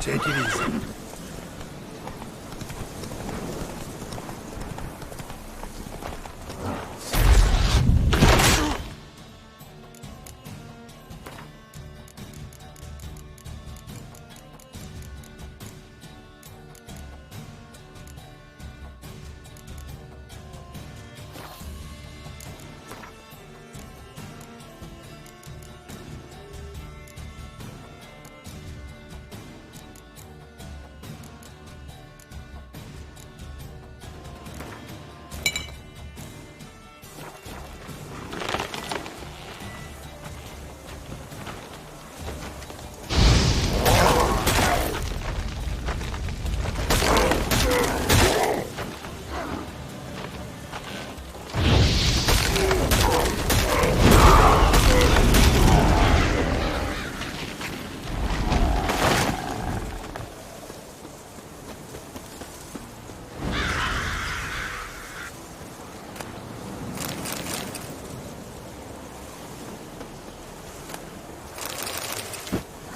Take it easy.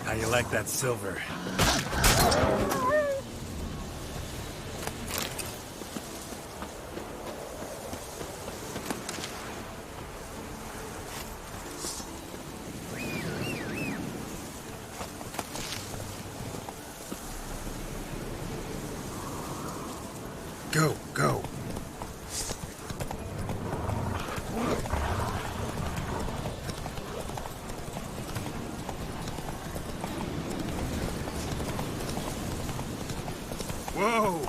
How you like that silver? Go, go. Whoa!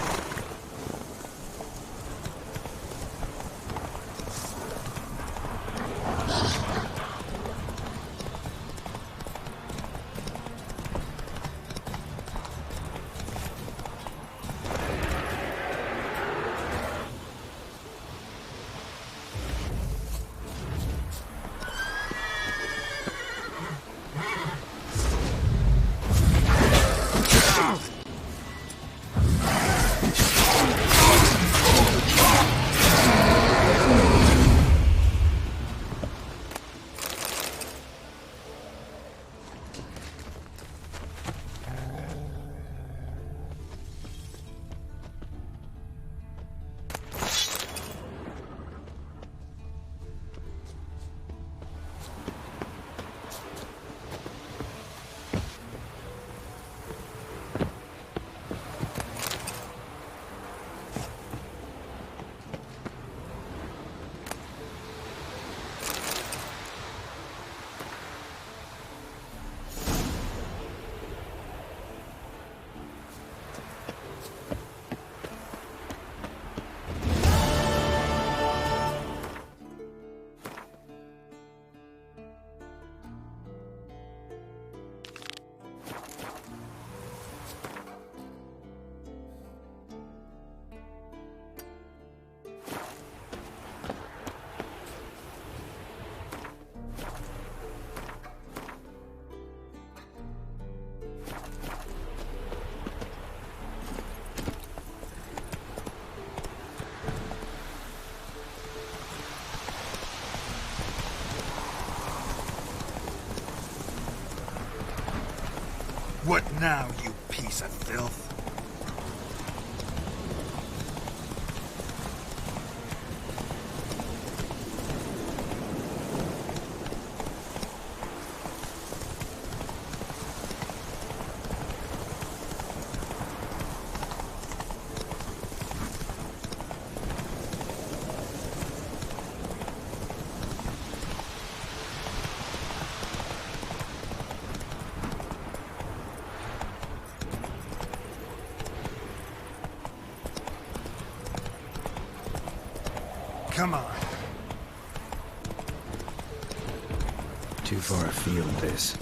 What now, you piece of filth? Come on. Too far afield, this.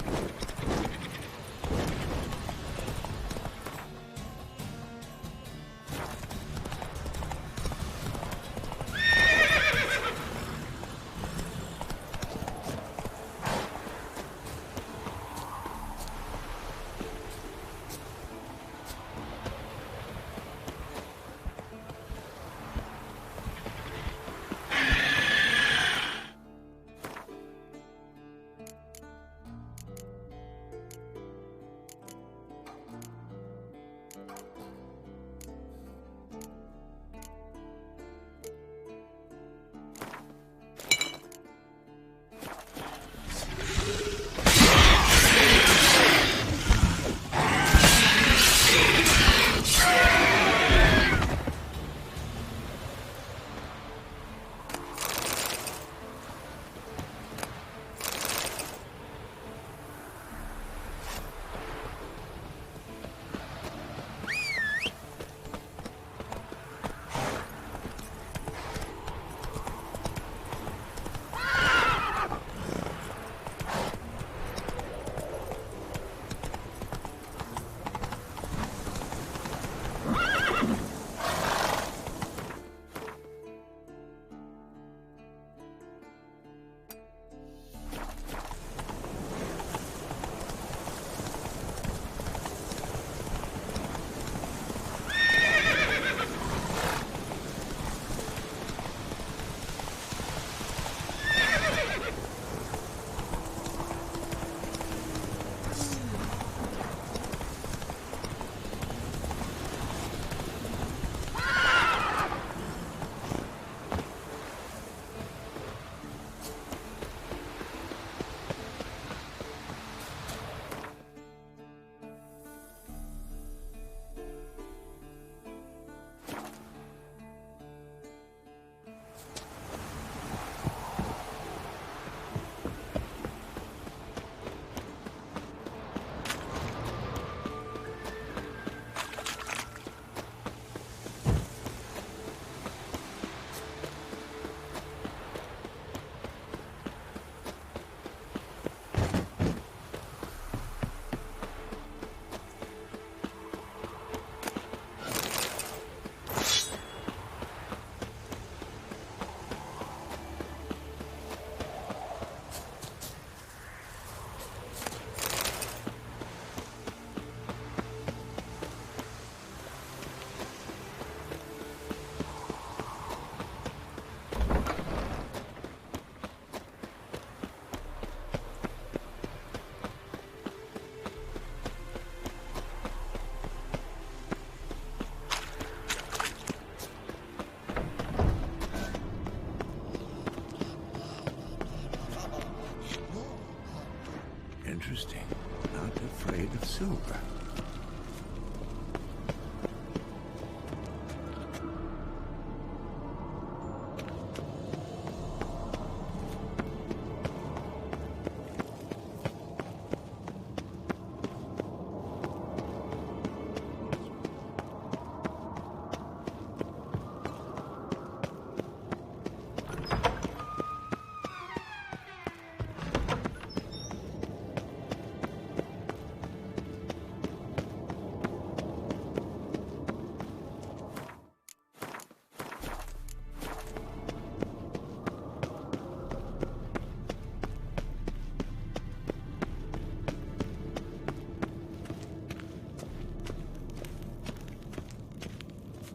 silver.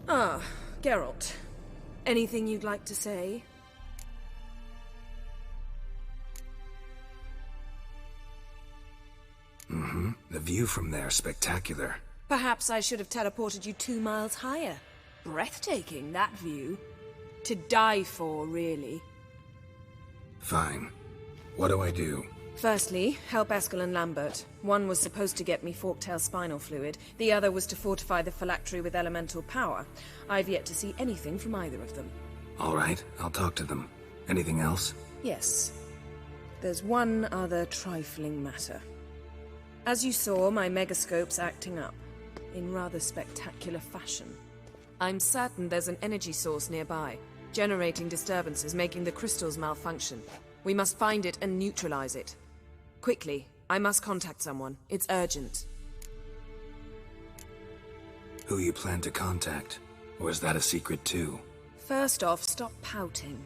Ah, Geralt. Anything you'd like to say? The view from there is spectacular. Perhaps I should have teleported you 2 miles higher. Breathtaking, that view. To die for, really. Fine. What do I do? Firstly, help Eskel and Lambert. One was supposed to get me Forktail spinal fluid, the other was to fortify the phylactery with elemental power. I've yet to see anything from either of them. All right, I'll talk to them. Anything else? Yes. There's one other trifling matter. As you saw, my megascope's acting up, in rather spectacular fashion. I'm certain there's an energy source nearby, generating disturbances, making the crystals malfunction. We must find it and neutralize it. Quickly, I must contact someone. It's urgent. Who you plan to contact? Or is that a secret too? First off, stop pouting.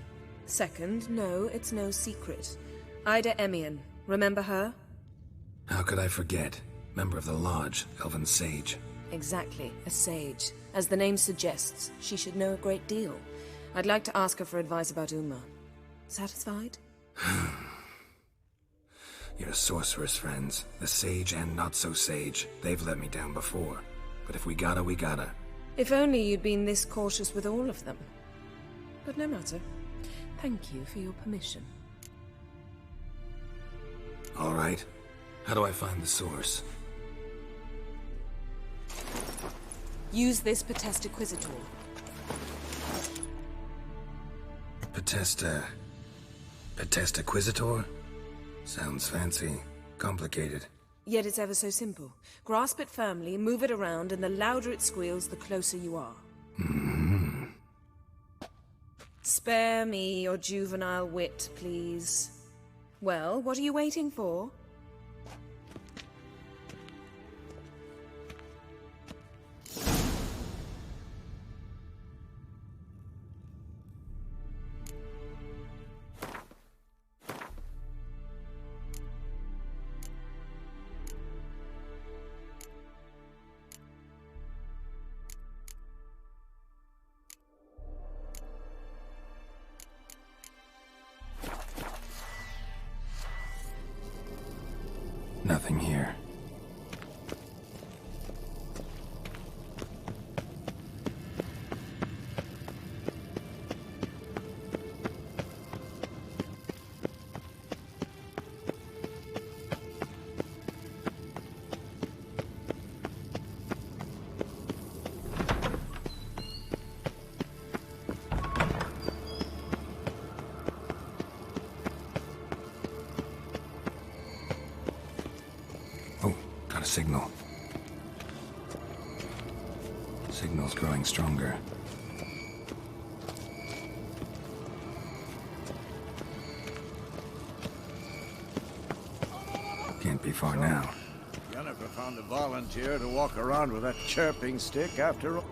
Second, no, it's no secret. Ida Emian, remember her? How could I forget? Member of the Lodge, Elven Sage. Exactly, a sage. As the name suggests, she should know a great deal. I'd like to ask her for advice about Uma. Satisfied? Your sorceress friends, the sage and not-so-sage, they've let me down before. But if we gotta, we gotta. If only you'd been this cautious with all of them. But no matter. Thank you for your permission. All right. How do I find the source? Use this Potestaquizator. Potestaquizator? Sounds fancy. Complicated. Yet it's ever so simple. Grasp it firmly, move it around, and the louder it squeals, the closer you are. Spare me your juvenile wit, please. Well, what are you waiting for? Nothing here. Got a signal. Signal's growing stronger. Can't be far now. Yennefer found a volunteer to walk around with that chirping stick after all.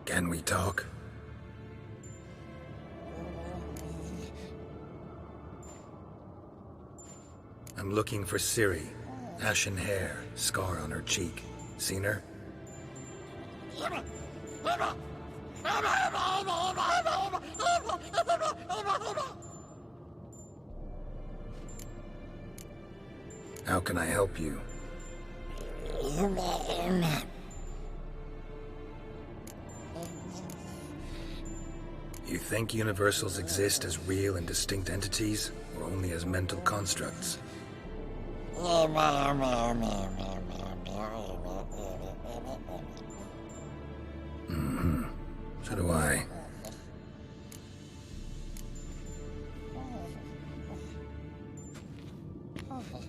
Can we talk? I'm looking for Ciri. Ashen hair, scar on her cheek. Seen her? How can I help you? You think universals exist as real and distinct entities, or only as mental constructs? So do I.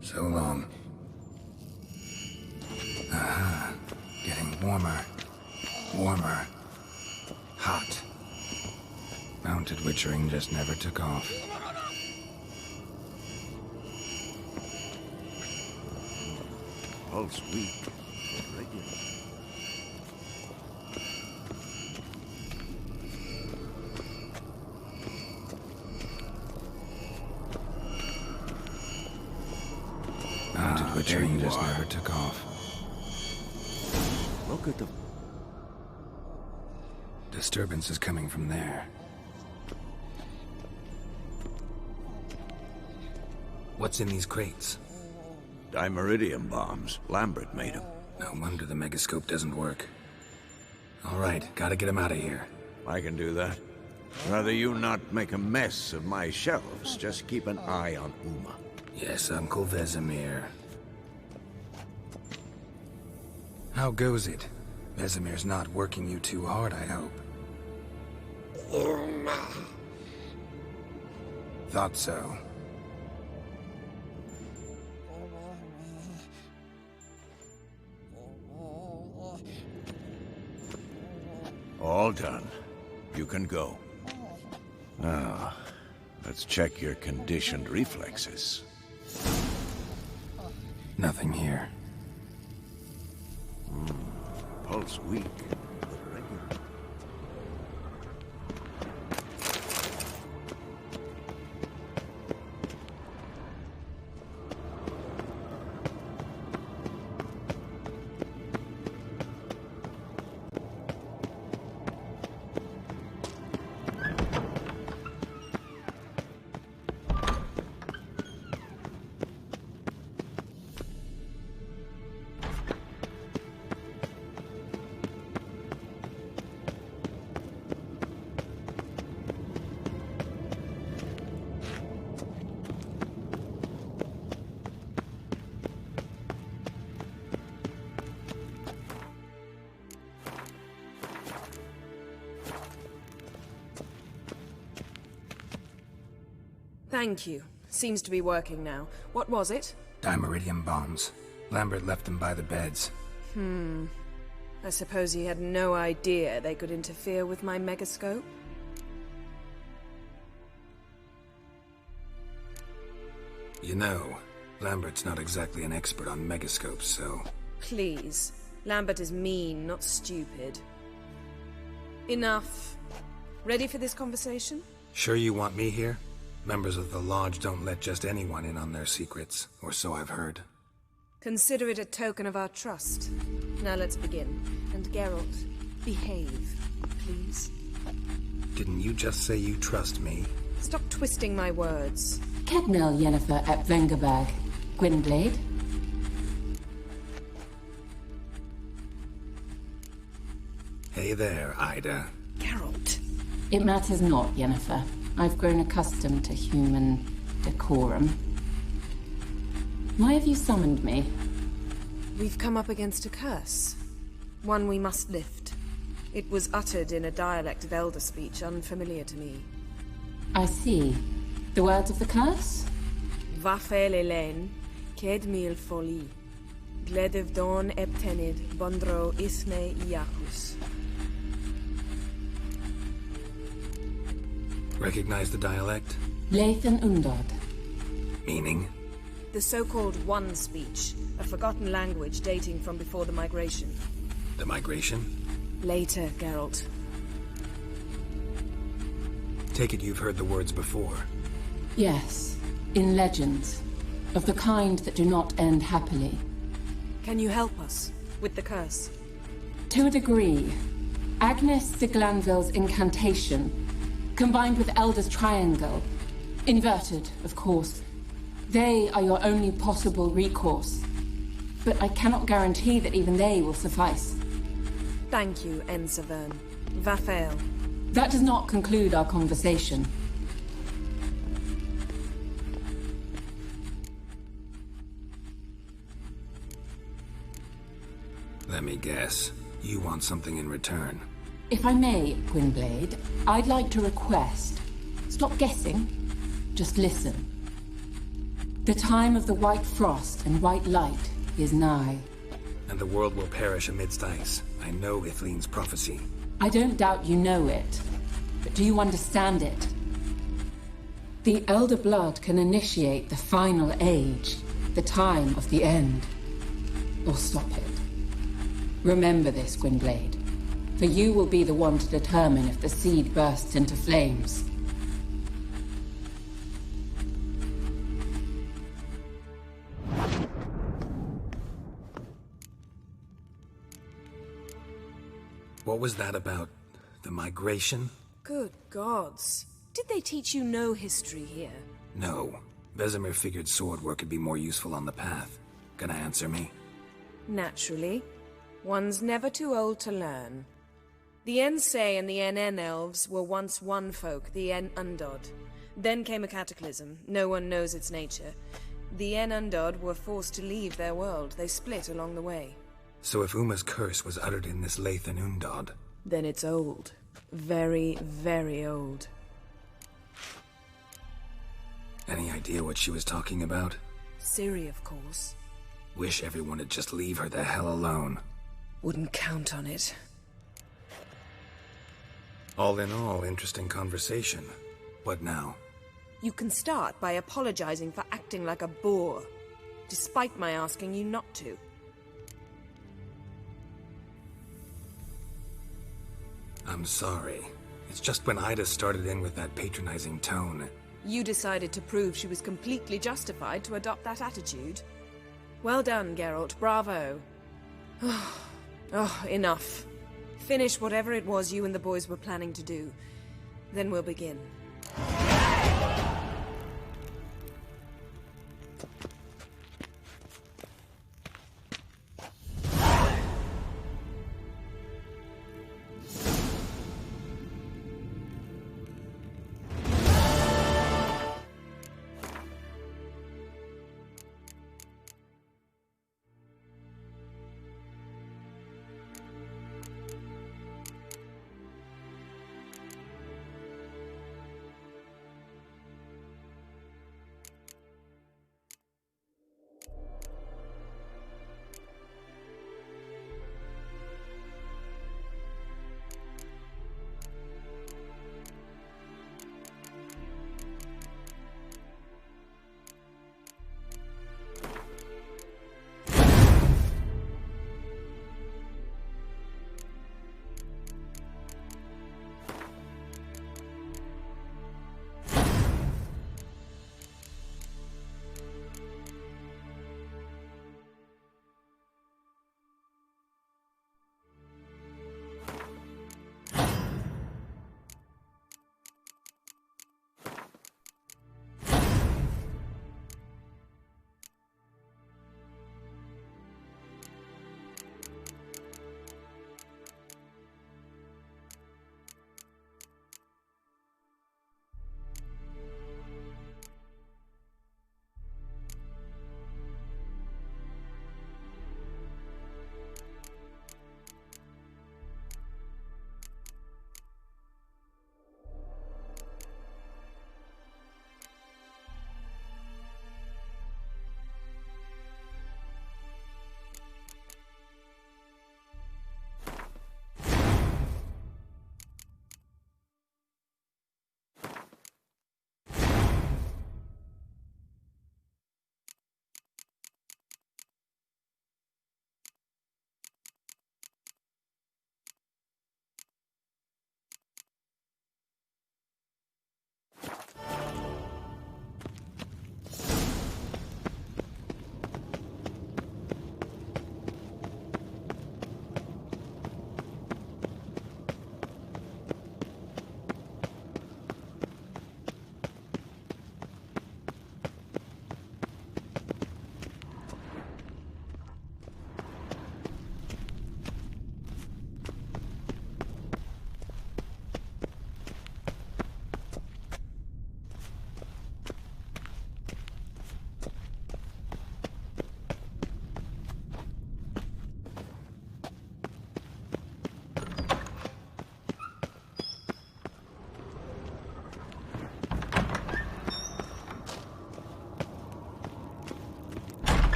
So long. Aha. Getting warmer. Warmer. Hot. Mounted witchering just never took off. Pulse weak. Regular. Mounted witchering just never took off. Look at the... Disturbance is coming from there. What's in these crates? Dimeridium bombs. Lambert made them. No wonder the megascope doesn't work. All right, gotta get him out of here. I can do that. Rather you not make a mess of my shelves. Just keep an eye on Uma. Yes, Uncle Vesemir. How goes it? Vesemir's not working you too hard, I hope. Thought so. All done. You can go. Now, let's check your conditioned reflexes. Nothing here. Pulse weak, but regular. Thank you. Seems to be working now. What was it? Dimeridium bombs. Lambert left them by the beds. I suppose he had no idea they could interfere with my megascope? You know, Lambert's not exactly an expert on megascopes, so... Please. Lambert is mean, not stupid. Enough. Ready for this conversation? Sure you want me here? Members of the Lodge don't let just anyone in on their secrets, or so I've heard. Consider it a token of our trust. Now let's begin. And Geralt, behave, please. Didn't you just say you trust me? Stop twisting my words. Kednel Yennefer at Vengerberg. Gwynblade? Hey there, Ida. Geralt. It matters not, Yennefer. I've grown accustomed to human decorum. Why have you summoned me? We've come up against a curse. One we must lift. It was uttered in a dialect of Elder speech unfamiliar to me. I see. The words of the curse? Vafel Elen, Ked mil foli. Gledev don eptenid, bondro isne iacus. Recognize the dialect? Lathan Undod. Meaning? The so-called One speech, a forgotten language dating from before the migration. The migration? Later, Geralt. Take it you've heard the words before. Yes, in legends. Of the kind that do not end happily. Can you help us with the curse? To a degree. Agnes de Glanville's incantation, combined with Elder's triangle, inverted, of course. They are your only possible recourse. But I cannot guarantee that even they will suffice. Thank you, Ensavern. Vafel. That does not conclude our conversation. Let me guess. You want something in return. If I may, Gwynblade, I'd like to request. Stop guessing. Just listen. The time of the white frost and white light is nigh. And the world will perish amidst ice. I know Ithleen's prophecy. I don't doubt you know it, but do you understand it? The Elder Blood can initiate the final age, the time of the end, or stop it. Remember this, Gwynblade, for you will be the one to determine if the seed bursts into flames. What was that about? The migration? Good gods. Did they teach you no history here? No. Vesemir figured sword work could be more useful on the path. Gonna answer me? Naturally. One's never too old to learn. The Ensei and the NN elves were once one folk, the En Undod. Then came a cataclysm. No one knows its nature. The En Undod were forced to leave their world. They split along the way. So if Uma's curse was uttered in this Lathan Undod... Then it's old. Very, very old. Any idea what she was talking about? Ciri, of course. Wish everyone would just leave her the hell alone. Wouldn't count on it. All in all, interesting conversation. What now? You can start by apologizing for acting like a boor, despite my asking you not to. I'm sorry. It's just when Ida started in with that patronizing tone. You decided to prove she was completely justified to adopt that attitude. Well done, Geralt. Bravo. Oh, enough. Finish whatever it was you and the boys were planning to do. Then we'll begin.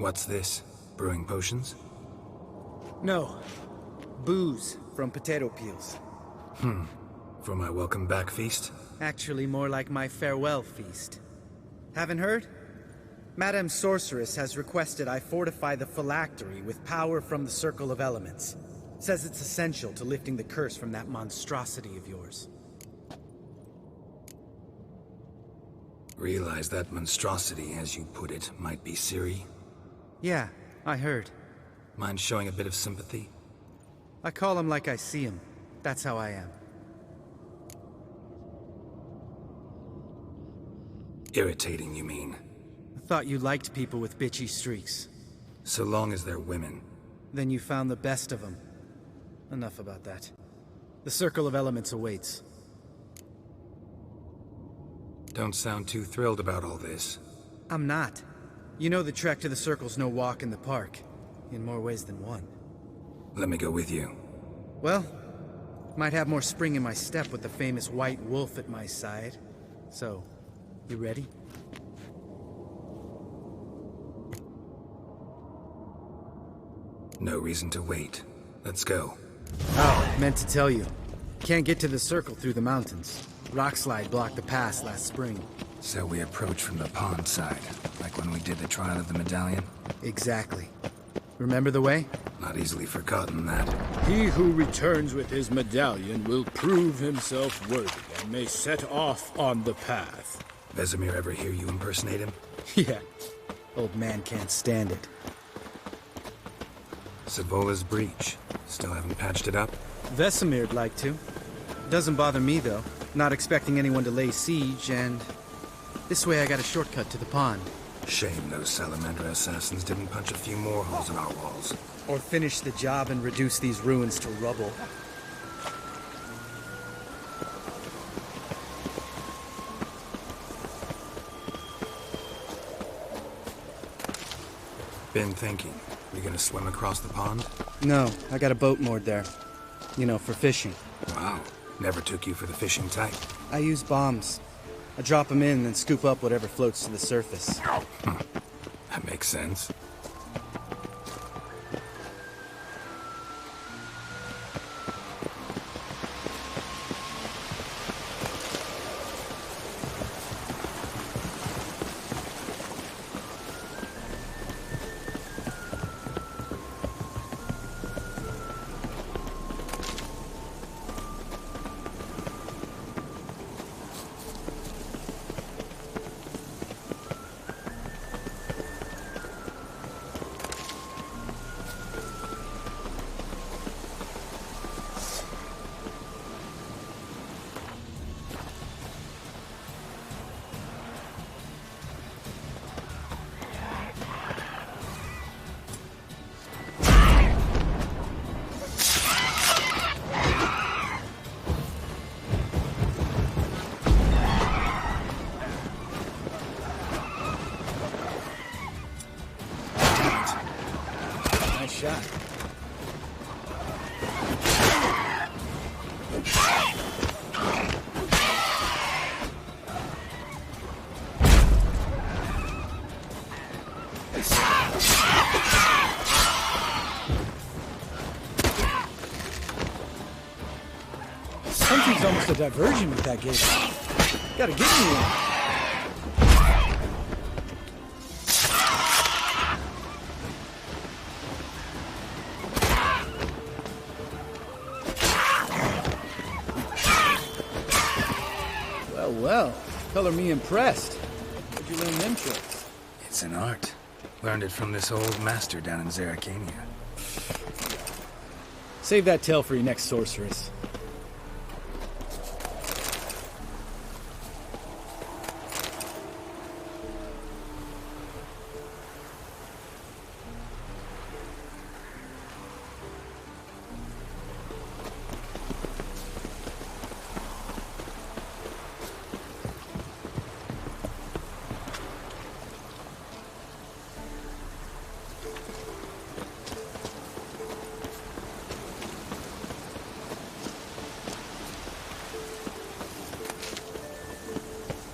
What's this? Brewing potions? No. Booze from potato peels. For my welcome back feast? Actually, more like my farewell feast. Haven't heard? Madame Sorceress has requested I fortify the phylactery with power from the Circle of Elements. Says it's essential to lifting the curse from that monstrosity of yours. Realize that monstrosity, as you put it, might be Ciri? Yeah, I heard. Mind showing a bit of sympathy? I call him like I see him. That's how I am. Irritating, you mean? I thought you liked people with bitchy streaks. So long as they're women. Then you found the best of them. Enough about that. The Circle of Elements awaits. Don't sound too thrilled about all this. I'm not. You know the trek to the Circle's no walk in the park. In more ways than one. Let me go with you. Well, might have more spring in my step with the famous White Wolf at my side. So, you ready? No reason to wait. Let's go. Oh, meant to tell you. Can't get to the Circle through the mountains. Rockslide blocked the pass last spring. So we approach from the pond side, like when we did the trial of the medallion? Exactly. Remember the way? Not easily forgotten, that. He who returns with his medallion will prove himself worthy and may set off on the path. Vesemir ever hear you impersonate him? Yeah. Old man can't stand it. Savola's breach. Still haven't patched it up? Vesemir'd like to. Doesn't bother me, though. Not expecting anyone to lay siege, and... this way I got a shortcut to the pond. Shame those Salamandra assassins didn't punch a few more holes in our walls. Or finish the job and reduce these ruins to rubble. Been thinking. We gonna swim across the pond? No, I got a boat moored there. You know, for fishing. Wow. Never took you for the fishing type. I use bombs. I drop them in and scoop up whatever floats to the surface. That makes sense. Nice shot. Something's almost a diversion with that gate. Gotta get me one. Well, color me impressed. Where'd you learn them tricks? It's an art. Learned it from this old master down in Zerrikania. Save that tale for your next sorceress.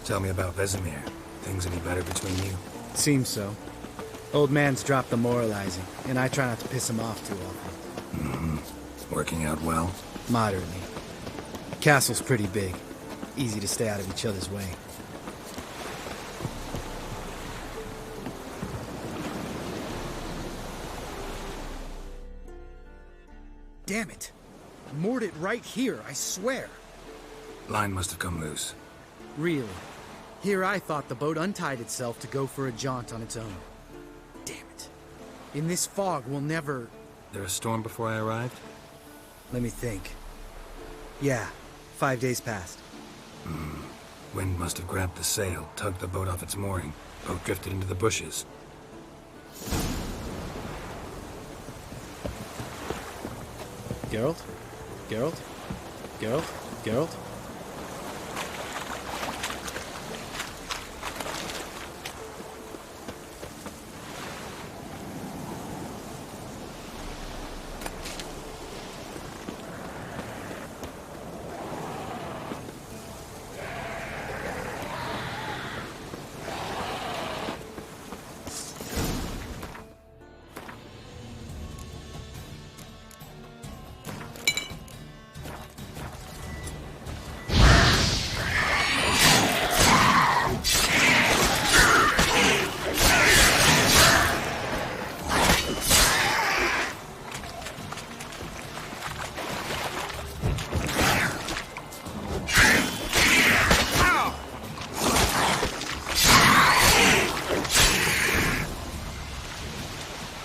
Tell me about Vesemir. Things any better between you? Seems so. Old man's dropped the moralizing, and I try not to piss him off too often. Working out well? Moderately. Castle's pretty big. Easy to stay out of each other's way. Damn it! I moored it right here, I swear. Line must have come loose. Really? Here I thought the boat untied itself to go for a jaunt on its own. Damn it. In this fog, we'll never... There a storm before I arrived? Let me think. Yeah, 5 days passed. Wind must have grabbed the sail, tugged the boat off its mooring. Boat drifted into the bushes. Geralt? Geralt? Geralt? Geralt?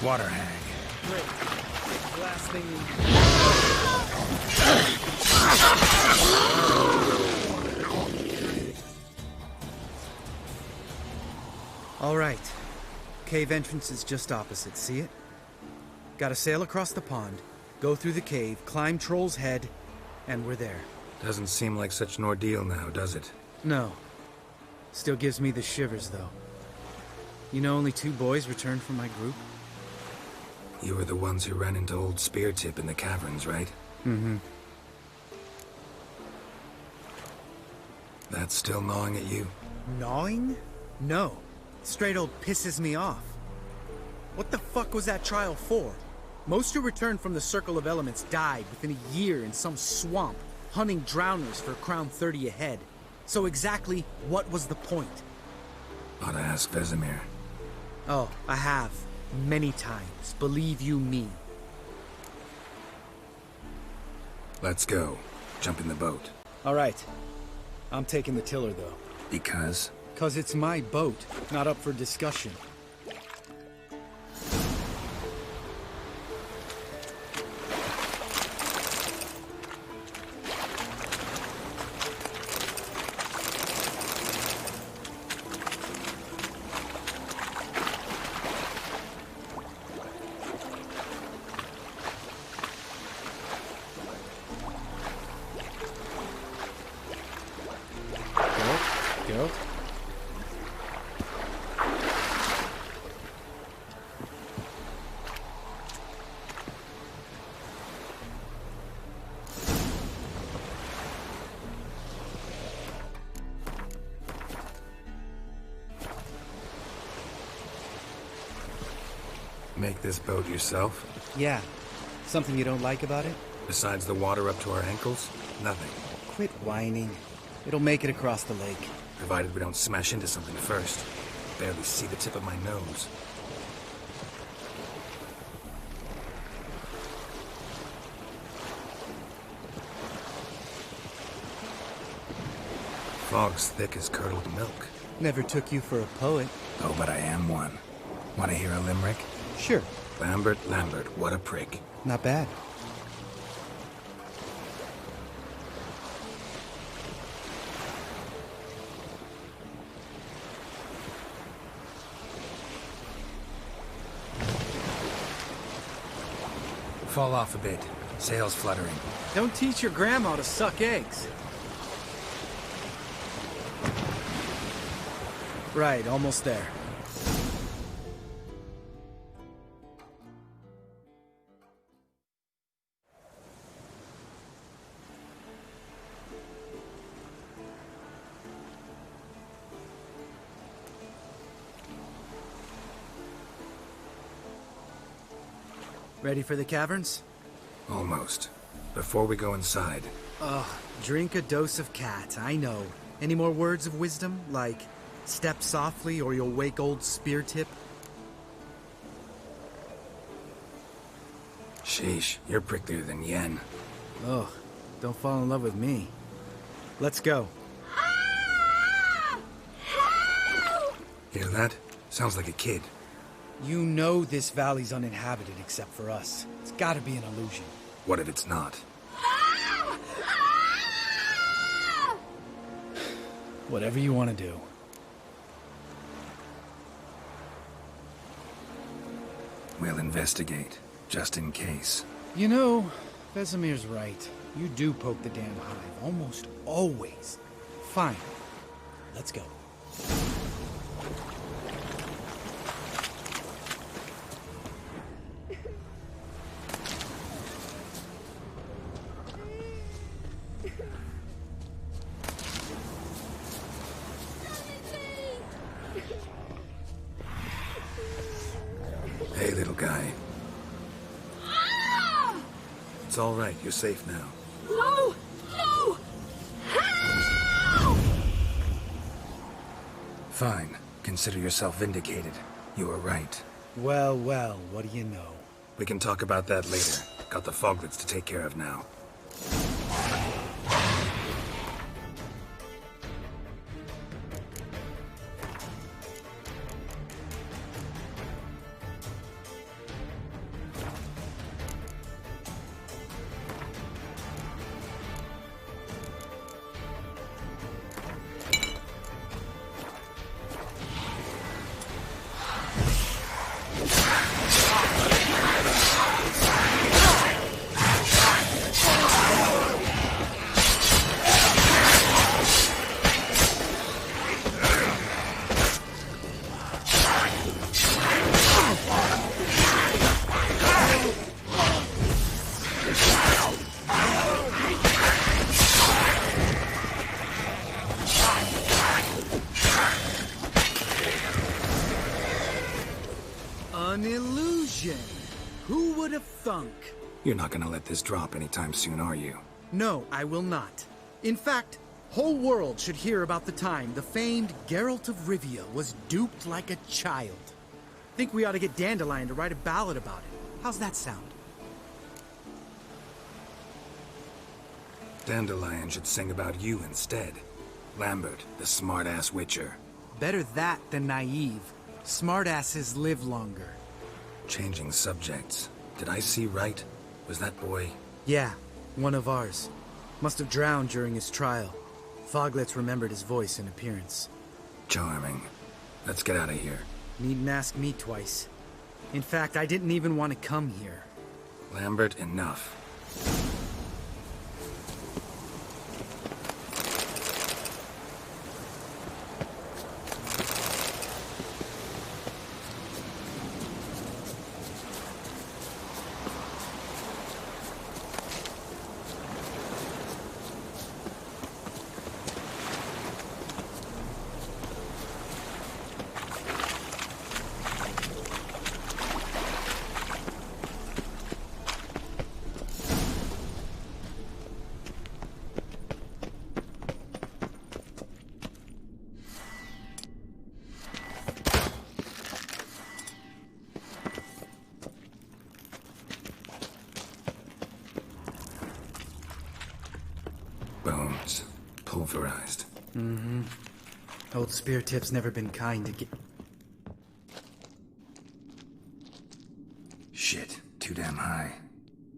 Water hag. Great. Last thing we... All right. Cave entrance is just opposite, see it? Gotta sail across the pond, go through the cave, climb Troll's Head, and we're there. Doesn't seem like such an ordeal now, does it? No. Still gives me the shivers, though. You know only 2 boys returned from my group? You were the ones who ran into old Speartip in the caverns, right? Mm-hmm. That's still gnawing at you? Gnawing? No. Straight old pisses me off. What the fuck was that trial for? Most who returned from the Circle of Elements died within a year in some swamp, hunting drowners for Crown 30 a head. So exactly what was the point? Ought to ask Vesemir. Oh, I have. Many times. Believe you me. Let's go. Jump in the boat. All right. I'm taking the tiller, though. Because? 'Cause it's my boat, not up for discussion. Geralt? Make this boat yourself? Yeah. Something you don't like about it? Besides the water up to our ankles? Nothing. Quit whining. It'll make it across the lake. Provided we don't smash into something first. Barely see the tip of my nose. Fog's thick as curdled milk. Never took you for a poet. Oh, but I am one. Want to hear a limerick? Sure. Lambert, Lambert, what a prick. Not bad. Fall off a bit. Sails fluttering. Don't teach your grandma to suck eggs. Right, almost there. Ready for the caverns? Almost. Before we go inside, Ugh, drink a dose of cat, I know. Any more words of wisdom, like, step softly or you'll wake old Spear Tip? sheesh, you're pricklier than Yen. Ugh, don't fall in love with me. Let's go. Hear that? Sounds like a kid. You know this valley's uninhabited except for us. It's gotta be an illusion. What if it's not? Whatever you want to do. We'll investigate, just in case. You know, Vesemir's right. You do poke the damn hive, almost always. Fine. Let's go. Hey, little guy. It's all right. You're safe now. No! No! Fine. Consider yourself vindicated. You were right. Well, well, what do you know? We can talk about that later. Got the foglets to take care of now. An illusion! Who would have thunk? You're not gonna let this drop anytime soon, are you? No, I will not. In fact, whole world should hear about the time the famed Geralt of Rivia was duped like a child. Think we ought to get Dandelion to write a ballad about it. How's that sound? Dandelion should sing about you instead. Lambert, the smart-ass witcher. Better that than naive. Smartasses live longer. Changing subjects. Did I see right? Was that boy? Yeah, one of ours. Must have drowned during his trial. Foglets remembered his voice and appearance. Charming. Let's get out of here. Needn't ask me twice. In fact, I didn't even want to come here. Lambert, enough. Bones. Pulverized. Mm-hmm. Old Spear Tip's never been kind to get... Shit. Too damn high.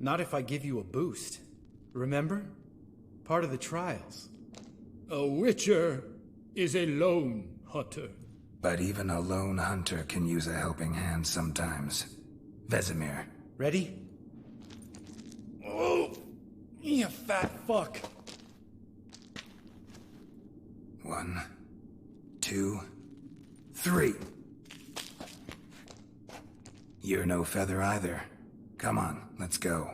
Not if I give you a boost. Remember? Part of the trials. A witcher is a lone hunter. But even a lone hunter can use a helping hand sometimes. Vesemir. Ready? Oh! You fat fuck! 1, 2, 3. You're no feather either. Come on, let's go.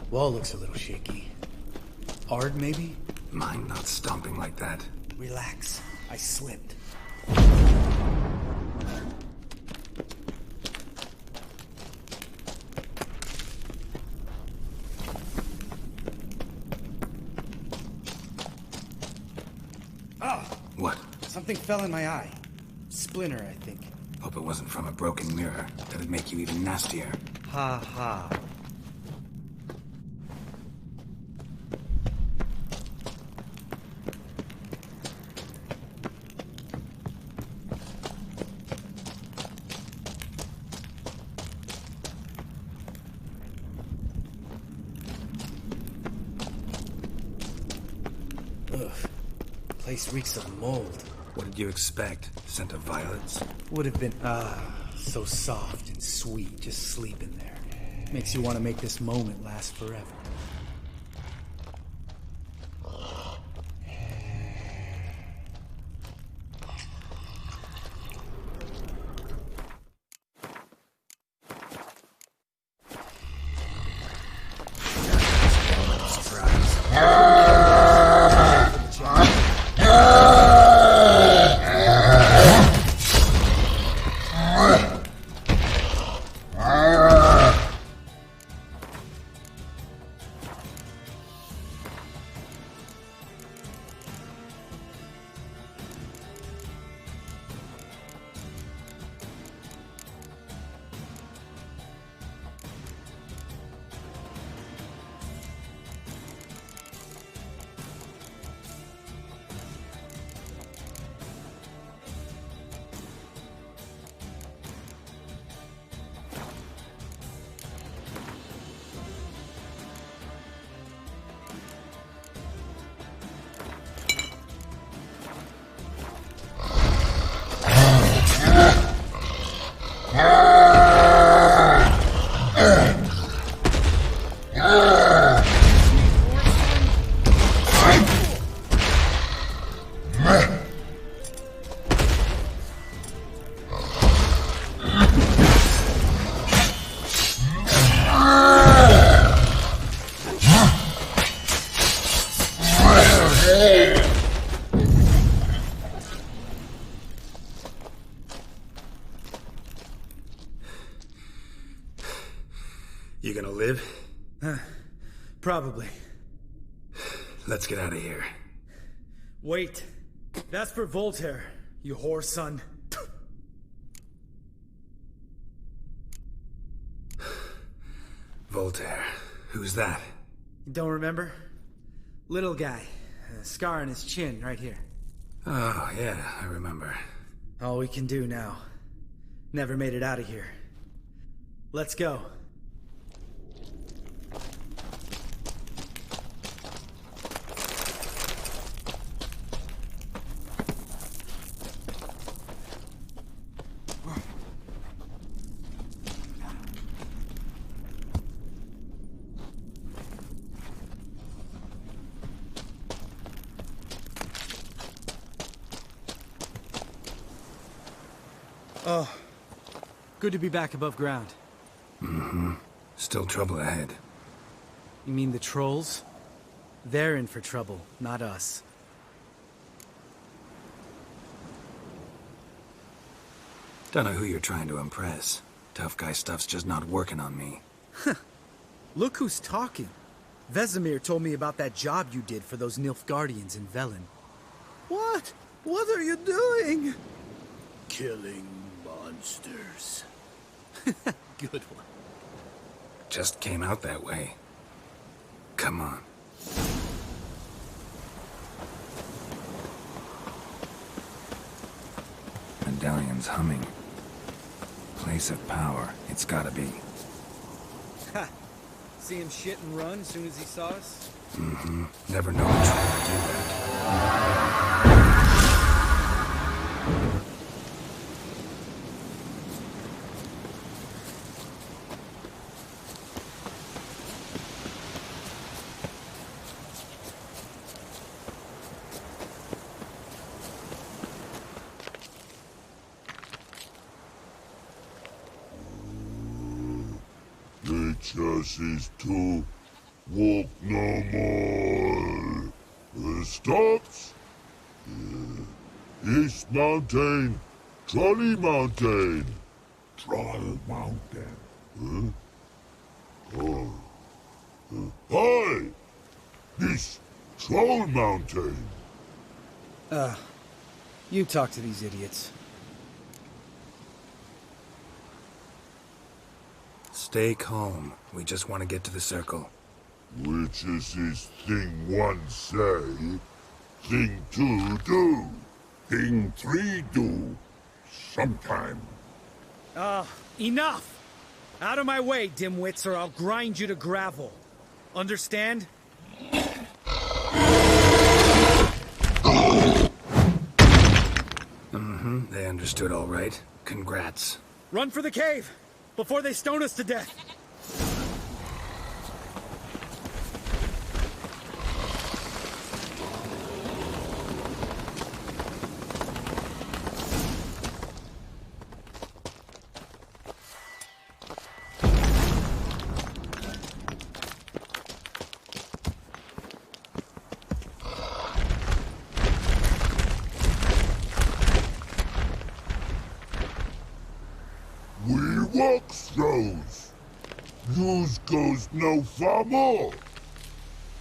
Wall looks a little shaky. Ard, maybe? Mind not stomping like that. Relax. I slipped. What? Something fell in my eye. Splinter, I think. Hope it wasn't from a broken mirror. That'd make you even nastier. Ha ha. Ugh. Place reeks of mold. What did you expect? Scent of violets? Would have been, so soft and sweet just sleeping there. Makes you want to make this moment last forever. You gonna live? Probably. Let's get out of here. Wait. That's for Voltaire, you whore son. Voltaire. Who's that? Don't remember? Little guy. A scar on his chin, right here. Oh, yeah, I remember. All we can do now. Never made it out of here. Let's go. Oh, good to be back above ground. Mm-hmm. Still trouble ahead. You mean the trolls? They're in for trouble, not us. Don't know who you're trying to impress. Tough guy stuff's just not working on me. Look who's talking. Vesemir told me about that job you did for those Nilfgaardians in Velen. What? What are you doing? Killing monsters. Good one. Just came out that way. Come on. Medallion's humming. Place of power. It's gotta be. Ha! See him shit and run as soon as he saw us? Mm-hmm. Never know which one to do that. The chassis to walk no more. Stops? This mountain, Trolley Mountain. Troll Mountain. Huh? Oh. Hi! This Troll Mountain. You talk to these idiots. Stay calm. We just want to get to the circle. Which is this thing one say, thing two do, thing three do, sometime. Enough! Out of my way, dimwits, or I'll grind you to gravel. Understand? They understood all right. Congrats. Run for the cave! Before they stone us to death! We walk throws. Yous goes no far more.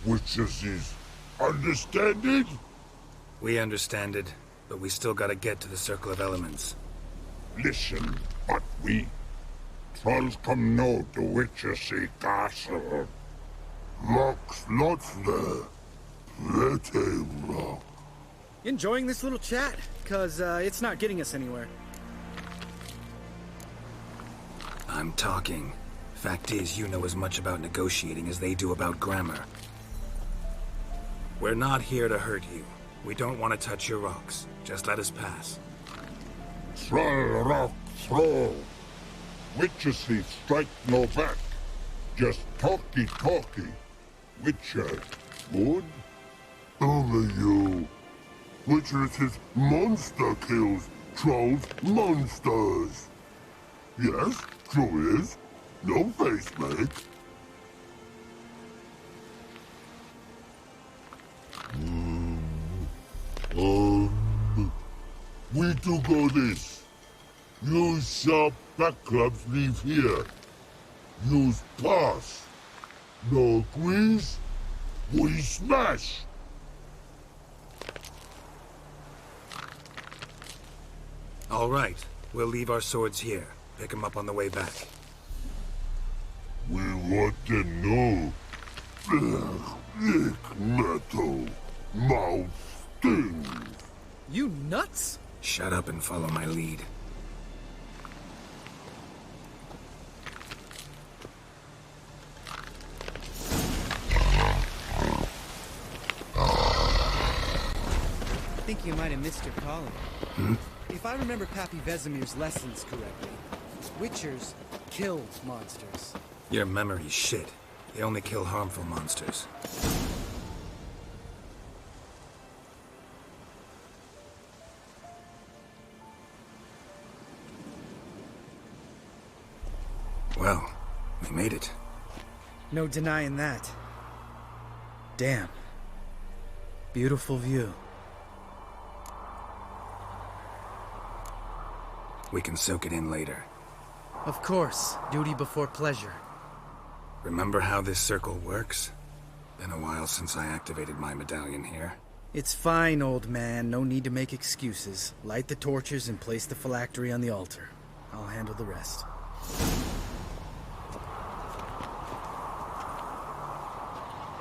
Which is understand it? We understand it, but we still gotta get to the Circle of Elements. Listen, but we trolls come no to Witchersea Castle. Lots there. Plenty rock. Enjoying this little chat? Cause, it's not getting us anywhere. I'm talking. Fact is, you know as much about negotiating as they do about grammar. We're not here to hurt you. We don't want to touch your rocks. Just let us pass. Troll rock throw. Witchersea strike no back. Just talky. Witcher, good? Only you. Witchers's monster kills trolls monsters. Yes, true is. No face make. We do go this. Use sharp backups leave here. Use pass. No agrees, we smash. All right. We'll leave our swords here. Pick them up on the way back. We want to know. Lick metal. Mouth stings. You nuts? Shut up and follow my lead. I think you might have missed your calling. If I remember Pappy Vesemir's lessons correctly, Witchers killed monsters. Your memory's shit. They only kill harmful monsters. Well, we made it. No denying that. Damn. Beautiful view. We can soak it in later. Of course, duty before pleasure. Remember how this circle works? Been a while since I activated my medallion here. It's fine, old man. No need to make excuses. Light the torches and place the phylactery on the altar. I'll handle the rest.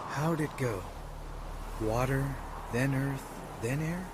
How'd it go? Water, then earth, then air?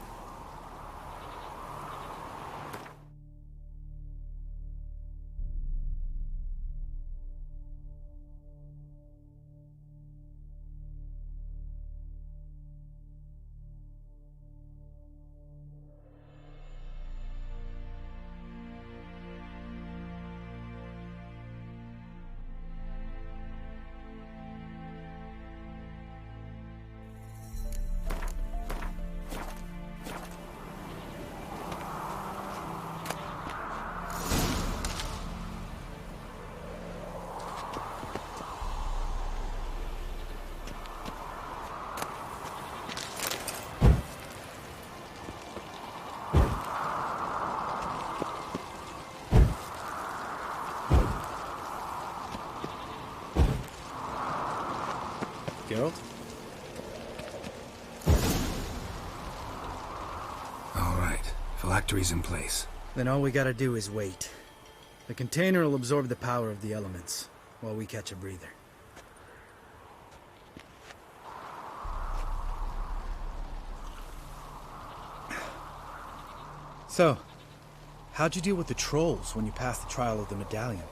Geralt? All right. Phylactery's in place. Then all we gotta do is wait. The container will absorb the power of the elements, while we catch a breather. So, how'd you deal with the trolls when you passed the trial of the medallion?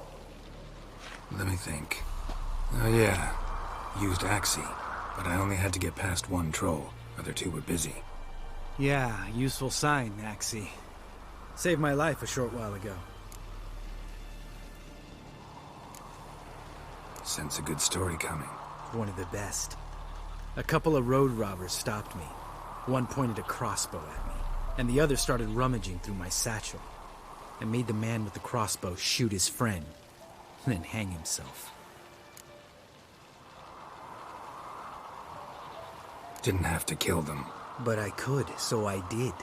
Let me think. Oh yeah, used Axii, but I only had to get past one troll. Other two were busy. Yeah, useful sign, Axii. Saved my life a short while ago. Sense a good story coming. One of the best. A couple of road robbers stopped me. One pointed a crossbow at me, and the other started rummaging through my satchel. I made the man with the crossbow shoot his friend, then hang himself. Didn't have to kill them. But I could, so I did.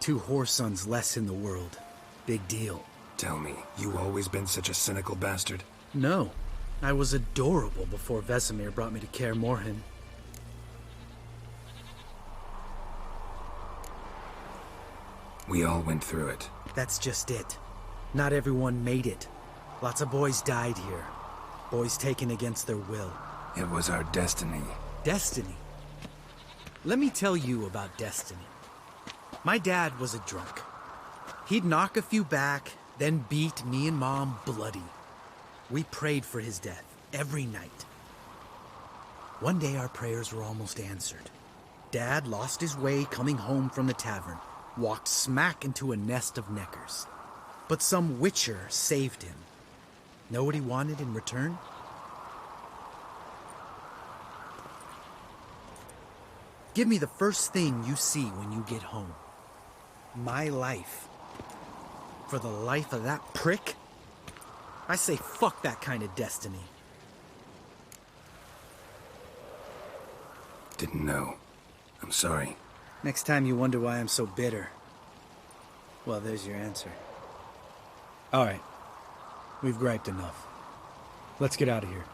2 whoresons less in the world. Big deal. Tell me, you always been such a cynical bastard? No. I was adorable before Vesemir brought me to Kaer Morhen. We all went through it. That's just it. Not everyone made it. Lots of boys died here. Boys taken against their will. It was our destiny. Destiny? Let me tell you about destiny. My dad was a drunk. He'd knock a few back, then beat me and Mom bloody. We prayed for his death every night. One day our prayers were almost answered. Dad lost his way coming home from the tavern, walked smack into a nest of neckers. But some witcher saved him. Know what he wanted in return? Give me the first thing you see when you get home. My life. For the life of that prick? I say fuck that kind of destiny. Didn't know. I'm sorry. Next time you wonder why I'm so bitter, well, there's your answer. All right. We've griped enough. Let's get out of here.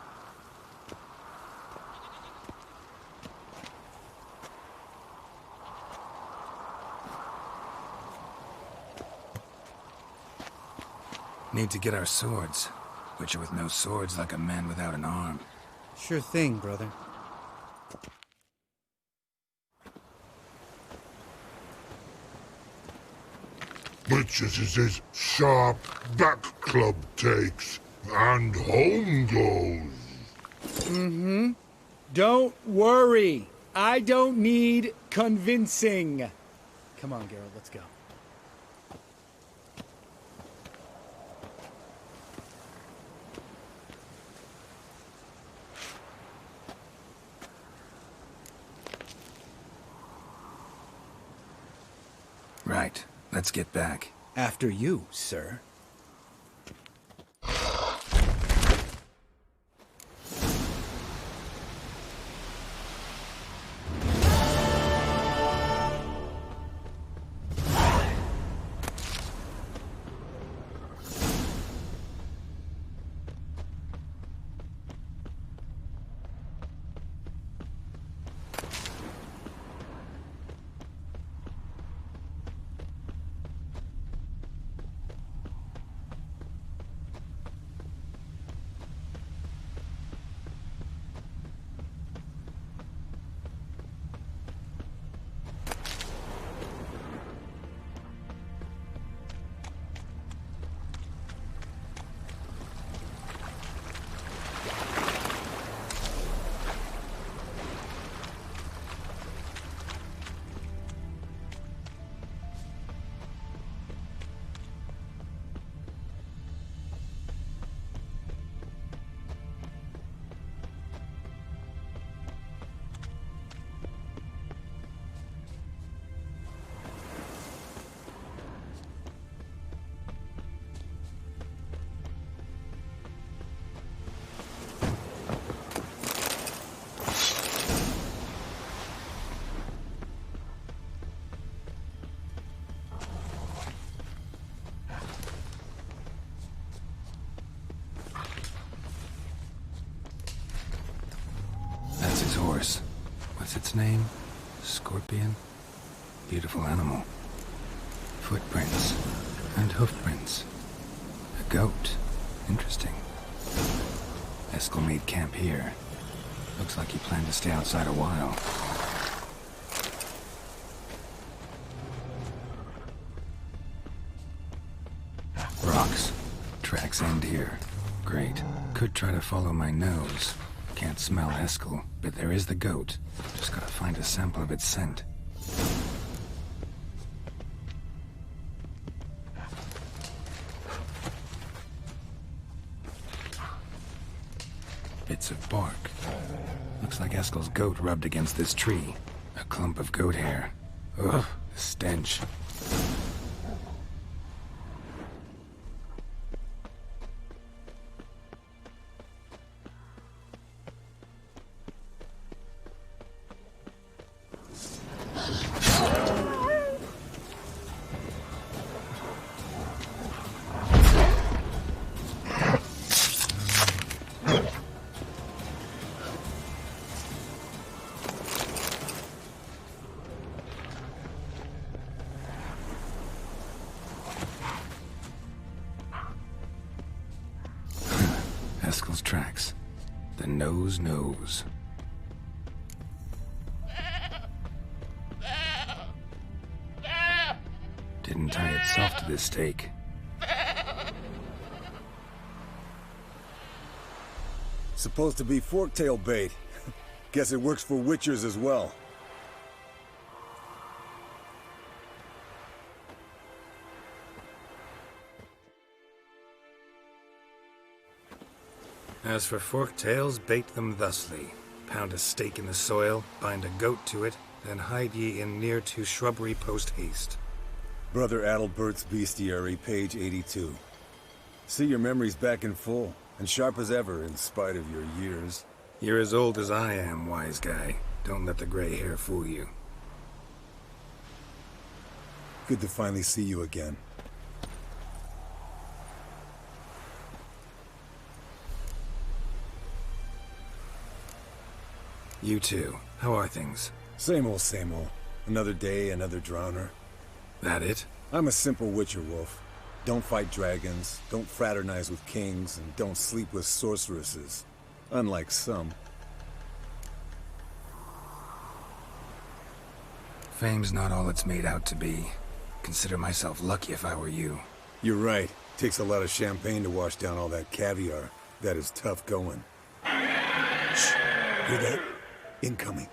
Need to get our swords. Witcher with no swords like a man without an arm. Sure thing, brother. Witches is sharp back club takes, and home goes. Don't worry. I don't need convincing. Come on, Geralt, let's go. Right. Let's get back. After you, sir. horse. What's its name? Scorpion? Beautiful animal. Footprints. And hoofprints. A goat. Interesting. Eskel made camp here. Looks like he planned to stay outside a while. Rocks. Tracks end here. Great. Could try to follow my nose. Can't smell Eskel, but there is the goat. Just gotta find a sample of its scent. Bits of bark. Looks like Eskel's goat rubbed against this tree. A clump of goat hair. Ugh, the stench. Eskel's tracks. The nose knows. Didn't tie itself to this stake. Supposed to be forktail bait. Guess it works for witchers as well. As for forktails, bait them thusly. Pound a stake in the soil, bind a goat to it, then hide ye in near to shrubbery post haste. Brother Adalbert's Bestiary, page 82. See your memories back in full, and sharp as ever in spite of your years. You're as old as I am, wise guy. Don't let the gray hair fool you. Good to finally see you again. You too. How are things? Same old, same old. Another day, another drowner. That it? I'm a simple witcher, Wolf. Don't fight dragons, don't fraternize with kings, and don't sleep with sorceresses. Unlike some. Fame's not all it's made out to be. Consider myself lucky if I were you. You're right. Takes a lot of champagne to wash down all that caviar. That is tough going. Shh. Hear that? Incoming.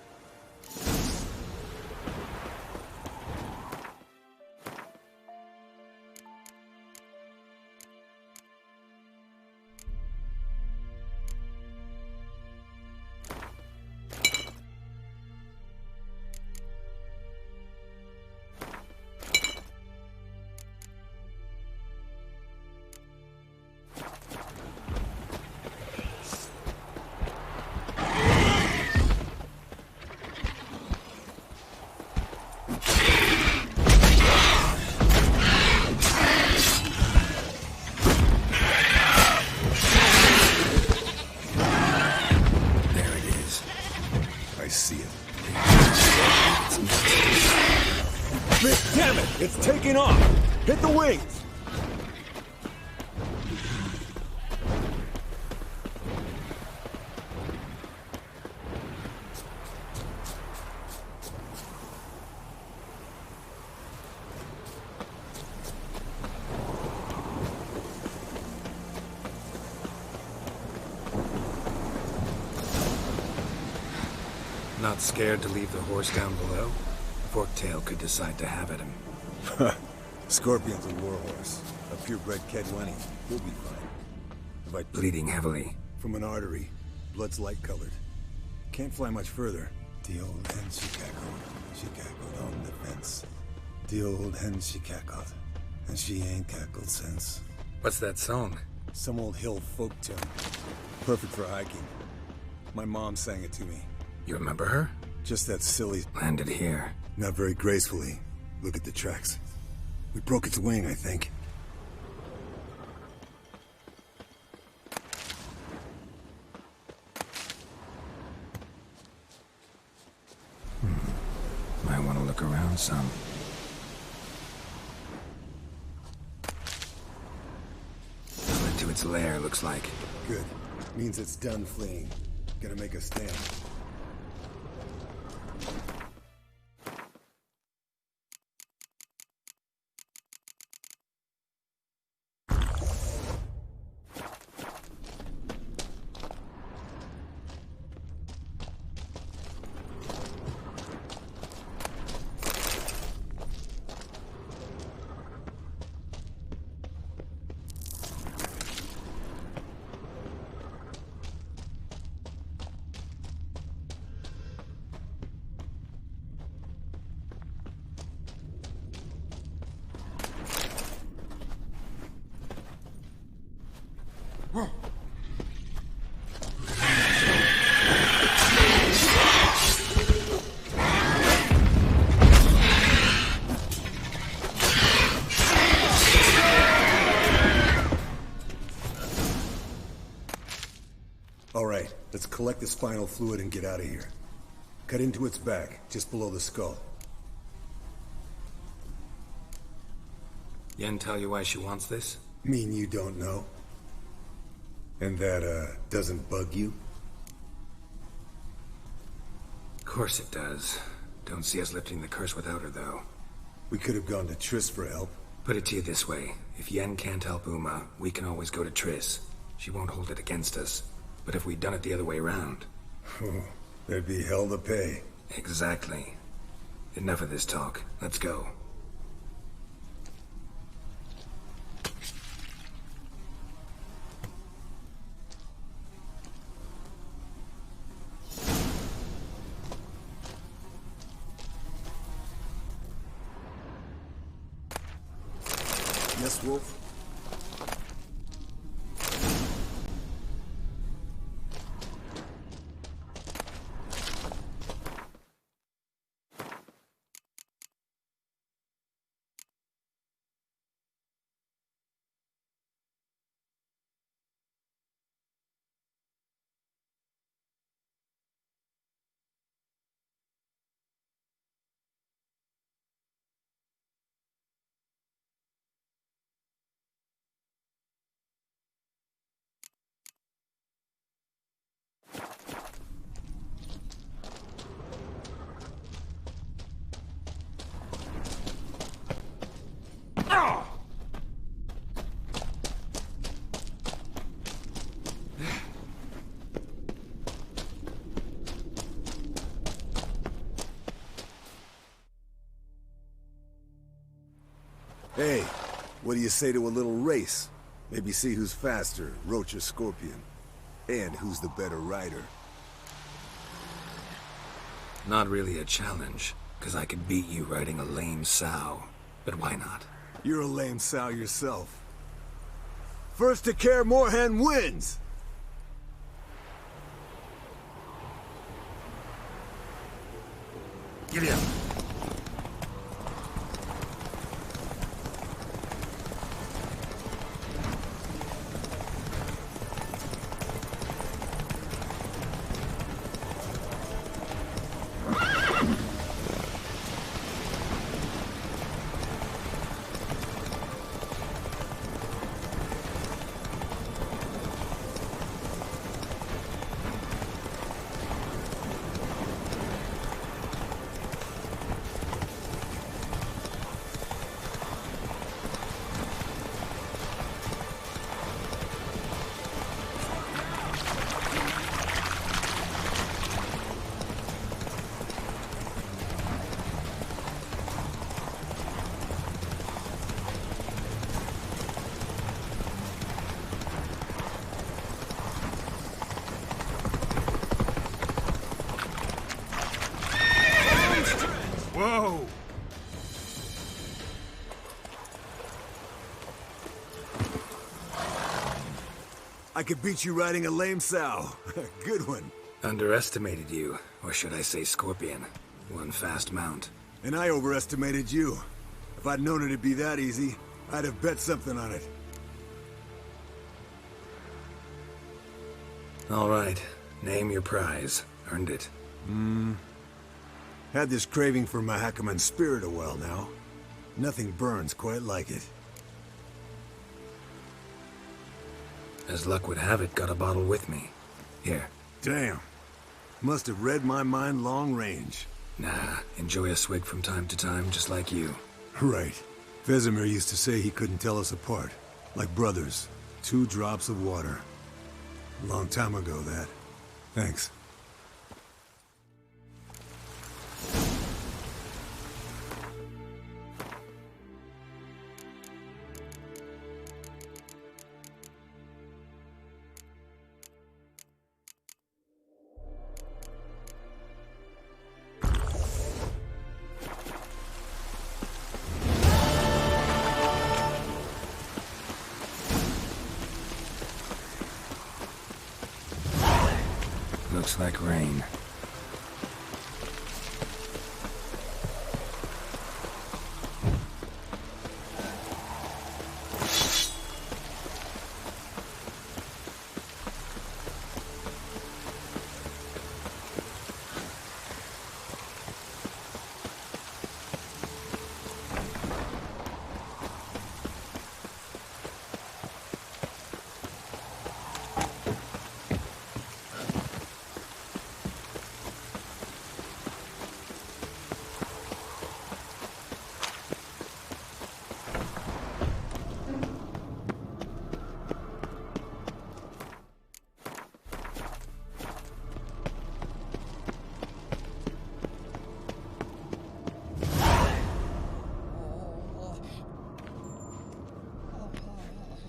Damn it! It's taking off! Hit the wings! Not scared to leave the horse down below? Forktail could decide to have at him. Scorpion's a warhorse. A purebred Kedwenny. He'll be fine. If I... Bleeding heavily. From an artery. Blood's light-colored. Can't fly much further. The old hen she cackled. She cackled on the fence. The old hen she cackled. And she ain't cackled since. What's that song? Some old hill folk tune. Perfect for hiking. My mom sang it to me. You remember her? Just that silly... Landed here. Not very gracefully. Look at the tracks. We broke its wing, I think. found some. Led to its lair, looks like. Good. Means it's done fleeing. Gonna make a stand. Alright, let's collect the spinal fluid and get out of here. Cut into its back, just below the skull. Yen tell you why she wants this? Mean you don't know? And that, doesn't bug you? Of course it does. Don't see us lifting the curse without her, though. We could have gone to Triss for help. Put it to you this way. If Yen can't help Uma, we can always go to Triss. She won't hold it against us. But if we'd done it the other way around... There'd be hell to pay. Exactly. Enough of this talk. Let's go. Yes, Wolf? Hey, what do you say to a little race? Maybe see who's faster, Roach or Scorpion. And who's the better rider. Not really a challenge, because I could beat you riding a lame sow. But why not? You're a lame sow yourself. First to Kaer Morhen wins! Giddy up. Whoa! I could beat you riding a lame sow. Good one. Underestimated you, or should I say Scorpion. One fast mount. And I overestimated you. If I'd known it'd be that easy, I'd have bet something on it. All right. Name your prize. Earned it. Had this craving for Mahakaman spirit a while now. Nothing burns quite like it. As luck would have it, got a bottle with me. Here. Damn. Must have read my mind long range. Nah, enjoy a swig from time to time, just like you. Right. Vesemir used to say he couldn't tell us apart. Like brothers. 2 drops of water. Long time ago, that. Thanks. Looks like rain.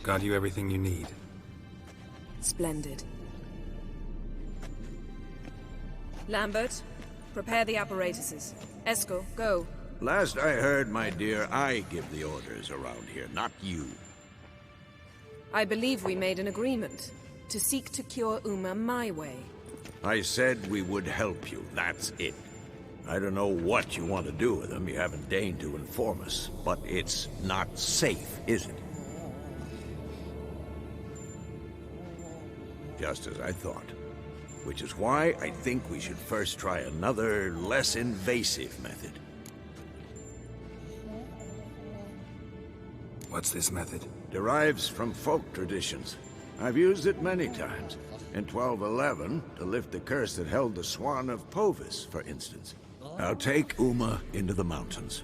Got you everything you need. Splendid. Lambert, prepare the apparatuses. Eskel, go. Last I heard, my dear, I give the orders around here, not you. I believe we made an agreement to seek to cure Uma my way. I said we would help you, that's it. I don't know what you want to do with them, you haven't deigned to inform us, but it's not safe, is it? Just as I thought. Which is why I think we should first try another, less invasive method. What's this method? Derives from folk traditions. I've used it many times. In 1211, to lift the curse that held the Swan of Povis, for instance. I'll take Uma into the mountains.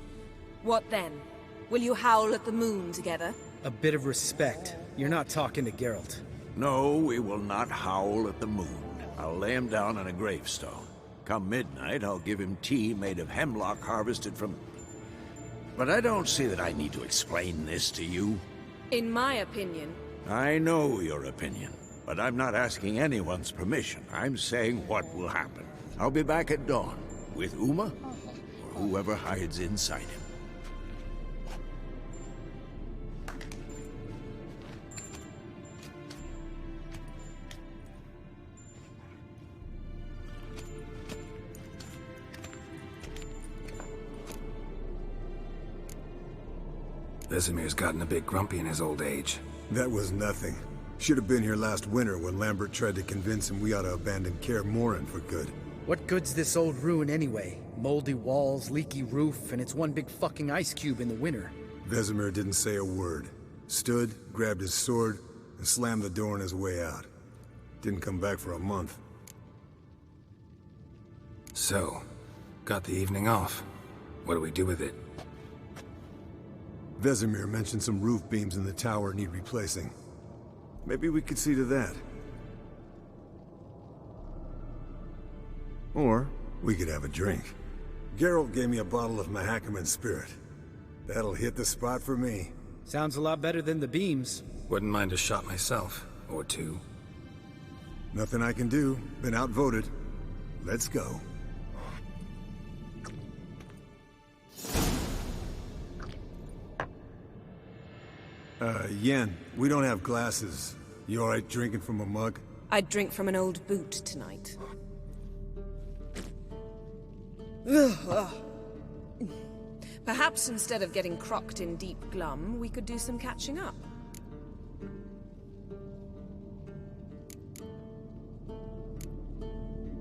What then? Will you howl at the moon together? A bit of respect. You're not talking to Geralt. No, we will not howl at the moon. I'll lay him down on a gravestone. Come midnight, I'll give him tea made of hemlock harvested from... But I don't see that I need to explain this to you. In my opinion... I know your opinion, but I'm not asking anyone's permission. I'm saying what will happen. I'll be back at dawn, with Uma, or whoever hides inside him. Vesemir's gotten a bit grumpy in his old age. That was nothing. Should have been here last winter when Lambert tried to convince him we ought to abandon Kaer Morhen for good. What good's this old ruin anyway? Moldy walls, leaky roof, and it's one big fucking ice cube in the winter. Vesemir didn't say a word. Stood, grabbed his sword, and slammed the door on his way out. Didn't come back for a month. So, got the evening off. What do we do with it? Vesemir mentioned some roof beams in the tower need replacing. Maybe we could see to that. Or we could have a drink. Geralt gave me a bottle of Mahakaman spirit. That'll hit the spot for me. Sounds a lot better than the beams. Wouldn't mind a shot myself. Or two. Nothing I can do. Been outvoted. Let's go. Yen, we don't have glasses. You alright drinking from a mug? I'd drink from an old boot tonight. Perhaps instead of getting crocked in deep glum, we could do some catching up.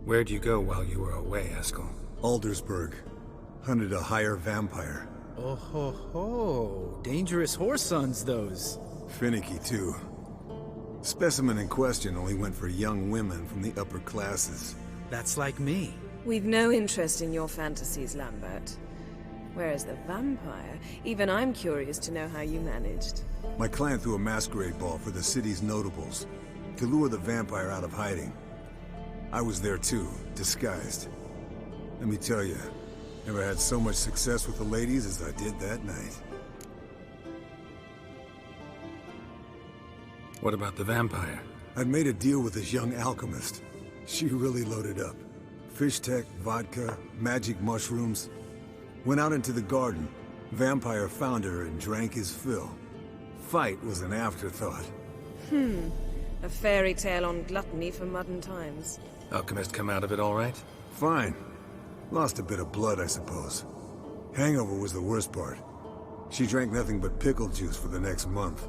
Where'd you go while you were away, Eskel? Aldersburg. Hunted a higher vampire. Oh ho ho. Dangerous horse sons, those. Finicky, too. Specimen in question only went for young women from the upper classes. That's like me. We've no interest in your fantasies, Lambert. Whereas the vampire, even I'm curious to know how you managed. My clan threw a masquerade ball for the city's notables, to lure the vampire out of hiding. I was there too, disguised. Let me tell you, never had so much success with the ladies as I did that night. What about the vampire? I'd made a deal with this young alchemist. She really loaded up. Fish tech, vodka, magic mushrooms. Went out into the garden. Vampire found her and drank his fill. Fight was an afterthought. A fairy tale on gluttony for modern times. Alchemist come out of it all right? Fine. Lost a bit of blood, I suppose. Hangover was the worst part. She drank nothing but pickle juice for the next month.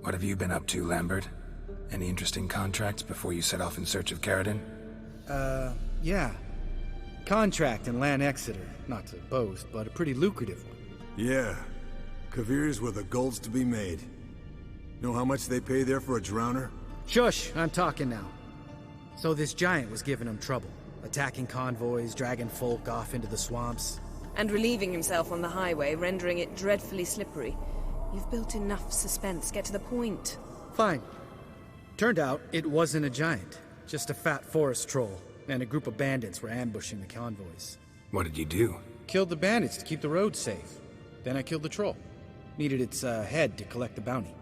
What have you been up to, Lambert? Any interesting contracts before you set off in search of Caridin? Yeah. Contract in Lan Exeter. Not to boast, but a pretty lucrative one. Yeah. Kavir's were the gold's to be made. Know how much they pay there for a drowner? Shush, I'm talking now. So this giant was giving him trouble. Attacking convoys, dragging folk off into the swamps. And relieving himself on the highway, rendering it dreadfully slippery. You've built enough suspense. Get to the point. Fine. Turned out, it wasn't a giant. Just a fat forest troll. And a group of bandits were ambushing the convoys. What did you do? Killed the bandits to keep the road safe. Then I killed the troll. Needed its head to collect the bounty.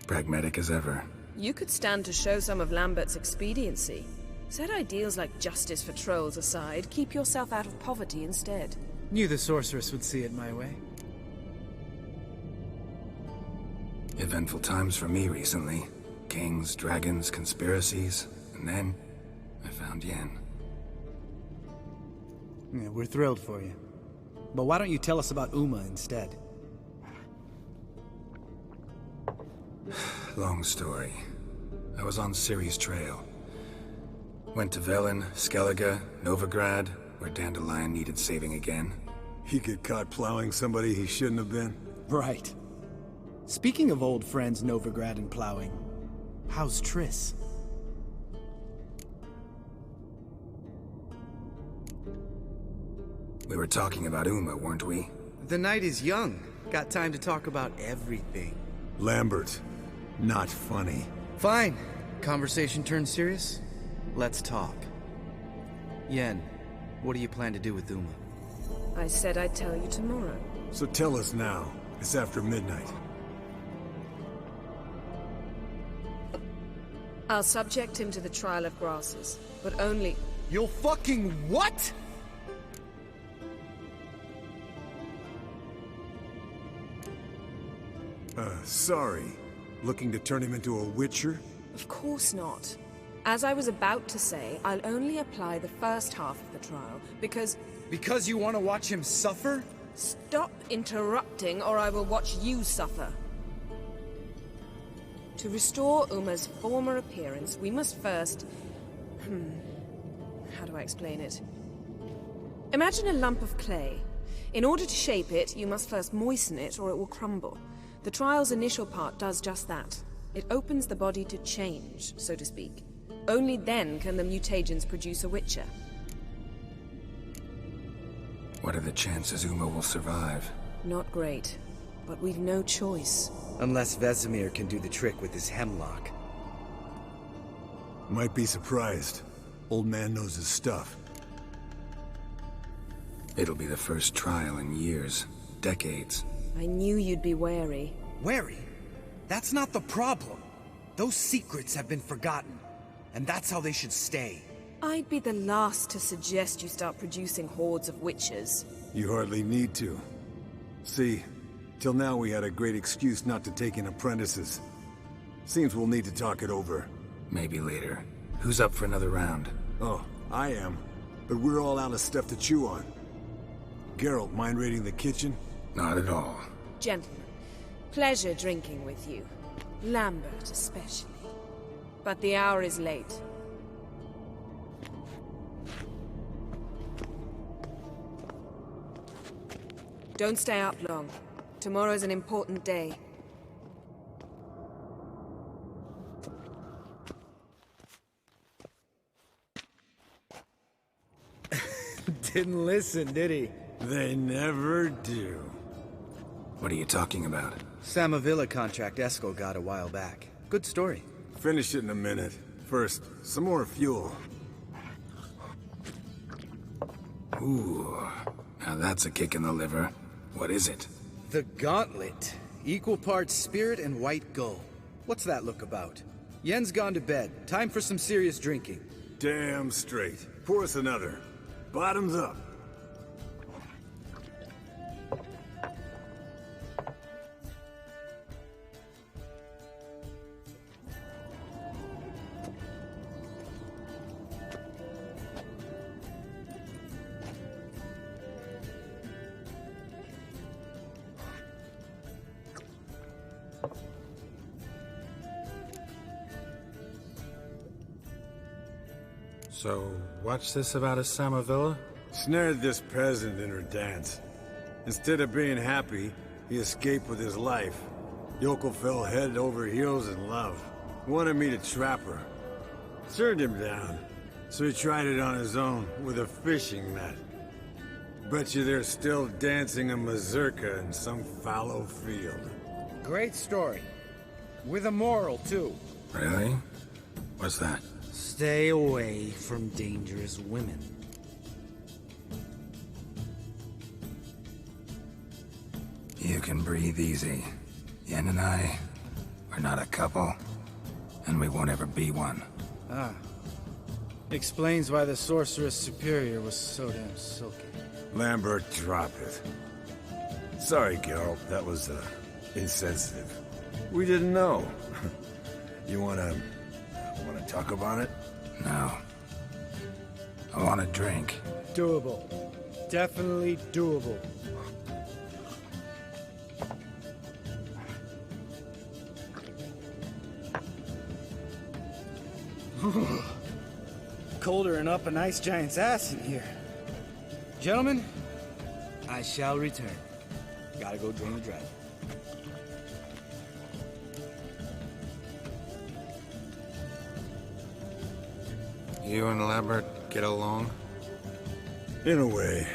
Pragmatic as ever. You could stand to show some of Lambert's expediency. Set ideals like justice for trolls aside, keep yourself out of poverty instead. Knew the sorceress would see it my way. Eventful times for me recently. Kings, dragons, conspiracies, and then I found Yen. Yeah, we're thrilled for you. But why don't you tell us about Uma instead? Long story. I was on Ciri's trail. Went to Velen, Skellige, Novigrad, where Dandelion needed saving again. He get caught plowing somebody he shouldn't have been? Right. Speaking of old friends Novigrad and plowing, how's Triss? We were talking about Uma, weren't we? The night is young. Got time to talk about everything. Lambert. Not funny. Fine. Conversation turned serious? Let's talk. Yen, what do you plan to do with Uma? I said I'd tell you tomorrow. So tell us now. It's after midnight. I'll subject him to the trial of grasses, but only... You'll fucking what?! Sorry. Looking to turn him into a witcher? Of course not. As I was about to say, I'll only apply the first half of the trial, because... Because you want to watch him suffer? Stop interrupting, or I will watch you suffer. To restore Uma's former appearance, we must first... How do I explain it? Imagine a lump of clay. In order to shape it, you must first moisten it, or it will crumble. The trial's initial part does just that. It opens the body to change, so to speak. Only then can the mutagens produce a witcher. What are the chances Uma will survive? Not great, but we've no choice. Unless Vesemir can do the trick with his hemlock. Might be surprised. Old man knows his stuff. It'll be the first trial in years. Decades. I knew you'd be wary. Wary? That's not the problem. Those secrets have been forgotten. And that's how they should stay. I'd be the last to suggest you start producing hordes of witches. You hardly need to. See, till now we had a great excuse not to take in apprentices. Seems we'll need to talk it over. Maybe later. Who's up for another round? Oh, I am. But we're all out of stuff to chew on. Geralt, mind raiding the kitchen? Not at all. Gentlemen, pleasure drinking with you. Lambert especially. but the hour is late. Don't stay up long. Tomorrow's an important day. Didn't listen, did he? They never do. What are you talking about? Samavilla contract Eskel got a while back. Good story. Finish it in a minute. First, some more fuel. Ooh, now that's a kick in the liver. What is it? The Gauntlet. Equal parts spirit and white gull. What's that look about? Yen's gone to bed. Time for some serious drinking. Damn straight. Pour us another. Bottoms up. So, what's this about a Samavilla? Snared this peasant in her dance. Instead of being happy, he escaped with his life. Yokel fell head over heels in love. Wanted me to trap her. Turned him down. So he tried it on his own, with a fishing net. Bet you they're still dancing a mazurka in some fallow field. Great story. With a moral, too. Really? What's that? Stay away from dangerous women. You can breathe easy. Yen and I, we're not a couple, and we won't ever be one. Ah. Explains why the Sorceress Superior was so damn silky. Lambert, drop it. Sorry, Geralt, that was, insensitive. We didn't know. You wanna talk about it? No. I want a drink. Doable. Definitely doable. Colder than up an ice giant's ass in here. Gentlemen, I shall return. Gotta go drain the dragon. You and Lambert get along? In a way.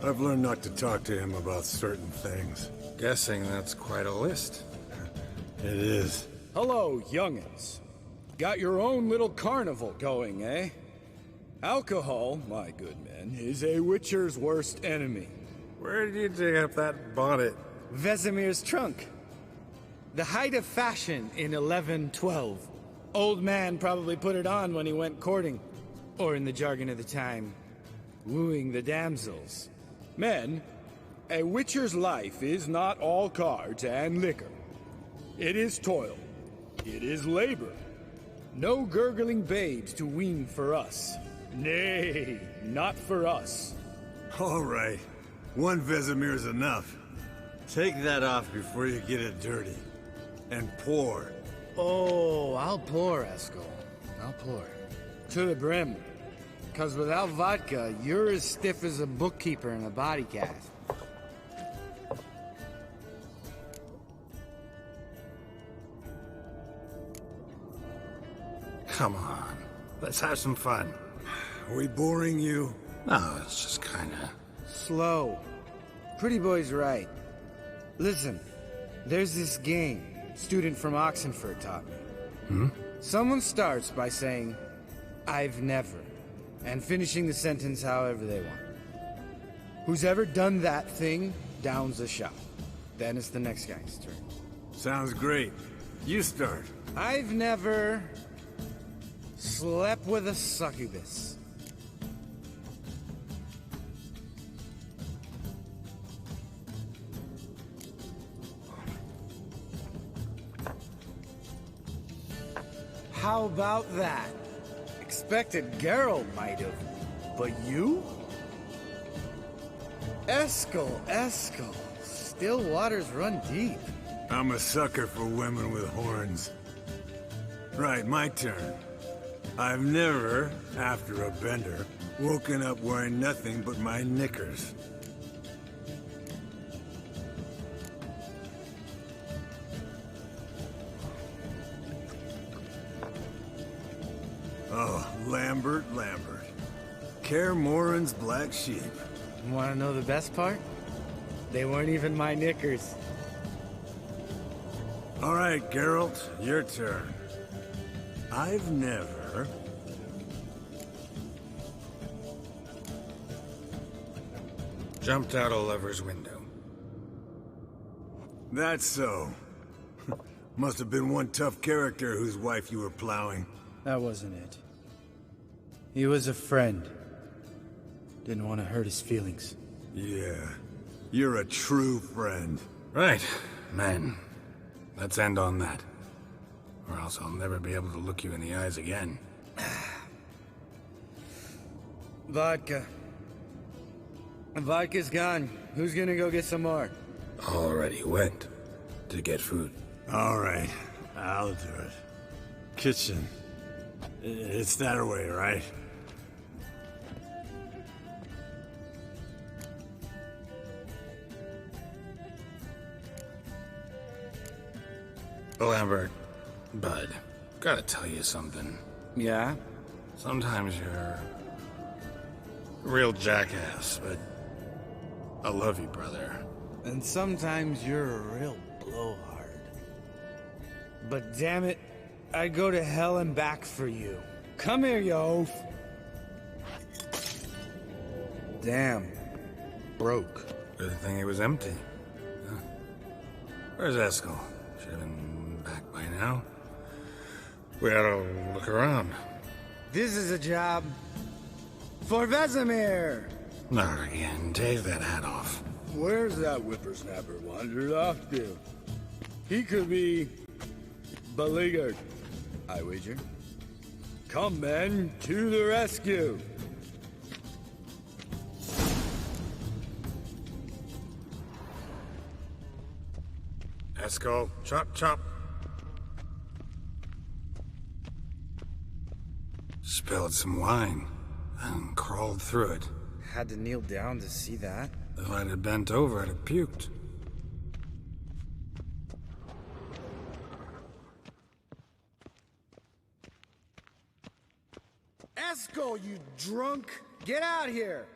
I've learned not to talk to him about certain things. Guessing that's quite a list. It is. Hello, young'uns. Got your own little carnival going, eh? Alcohol, my good men, is a witcher's worst enemy. Where did you dig up that bonnet? Vesemir's trunk. The height of fashion in 1112. Old man probably put it on when he went courting. Or in the jargon of the time, wooing the damsels. Men, a witcher's life is not all cards and liquor. It is toil. It is labor. No gurgling babes to wean for us. Nay, not for us. All right. One Vesemir's enough. Take that off before you get it dirty. And pour. Oh, I'll pour, Eskel. I'll pour. To the brim. 'Cause without vodka, you're as stiff as a bookkeeper in a body cast. Come on. Let's have some fun. Are we boring you? No, it's just kinda... Slow. Pretty boy's right. Listen, there's this game student from Oxenford taught me. Someone starts by saying, I've never, and finishing the sentence however they want. Who's ever done that thing downs a shot. Then it's the next guy's turn. Sounds great. You start. I've never slept with a succubus. How about that? Expected Geralt might have, but you? Eskel. Still waters run deep. I'm a sucker for women with horns. Right, my turn. I've never, after a bender, woken up wearing nothing but my knickers. Oh, Lambert. Kaer Morhen's black sheep. Want to know the best part? They weren't even my knickers. All right, Geralt, your turn. I've never... Jumped out a lover's window. That's so. Must have been one tough character whose wife you were plowing. That wasn't it. He was a friend. Didn't want to hurt his feelings. Yeah, you're a true friend. Right, man. Let's end on that. Or else I'll never be able to look you in the eyes again. Vodka. Vodka's gone. Who's gonna go get some more? Already went to get food. All right, I'll do it. Kitchen. It's that way, right? Lambert, bud, gotta tell you something. Yeah? Sometimes you're a real jackass, but I love you, brother. And sometimes you're a real blowhard. But damn it, I'd go to hell and back for you. Come here, you oaf. Damn. Broke. Good thing it was empty. Huh? Where's Eskel? Should have been back by now. We ought to look around. This is a job for Vesemir. Not again. Take that hat off. Where's that whippersnapper wandered off to? He could be beleaguered, I wager. Come, men, to the rescue! Eskel, chop, chop. Spilled some wine and crawled through it. Had to kneel down to see that. If I'd have bent over, I'd have puked. Eskel, you drunk! Get out here!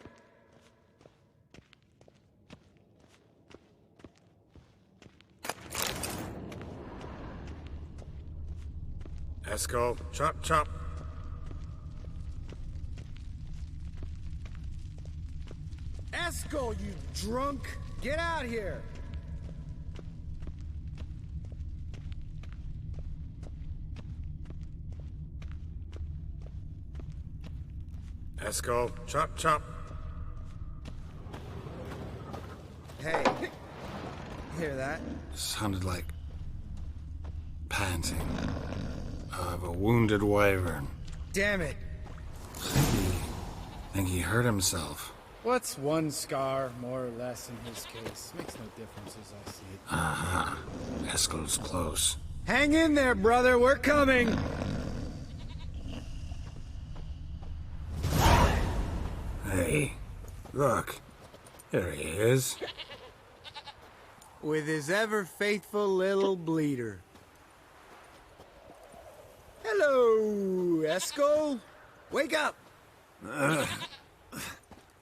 Eskel, chop, chop. Eskel, you drunk! Get out here! Eskel, chop, chop. Hey, hear that? Sounded like panting of a wounded wyvern. Damn it! Think he hurt himself. What's one scar, more or less, in his case? Makes no difference as I see it. Aha. Eskel's close. Hang in there, brother. We're coming. Hey, look. There he is. With his ever-faithful little bleeder. Hello, Eskel. Wake up.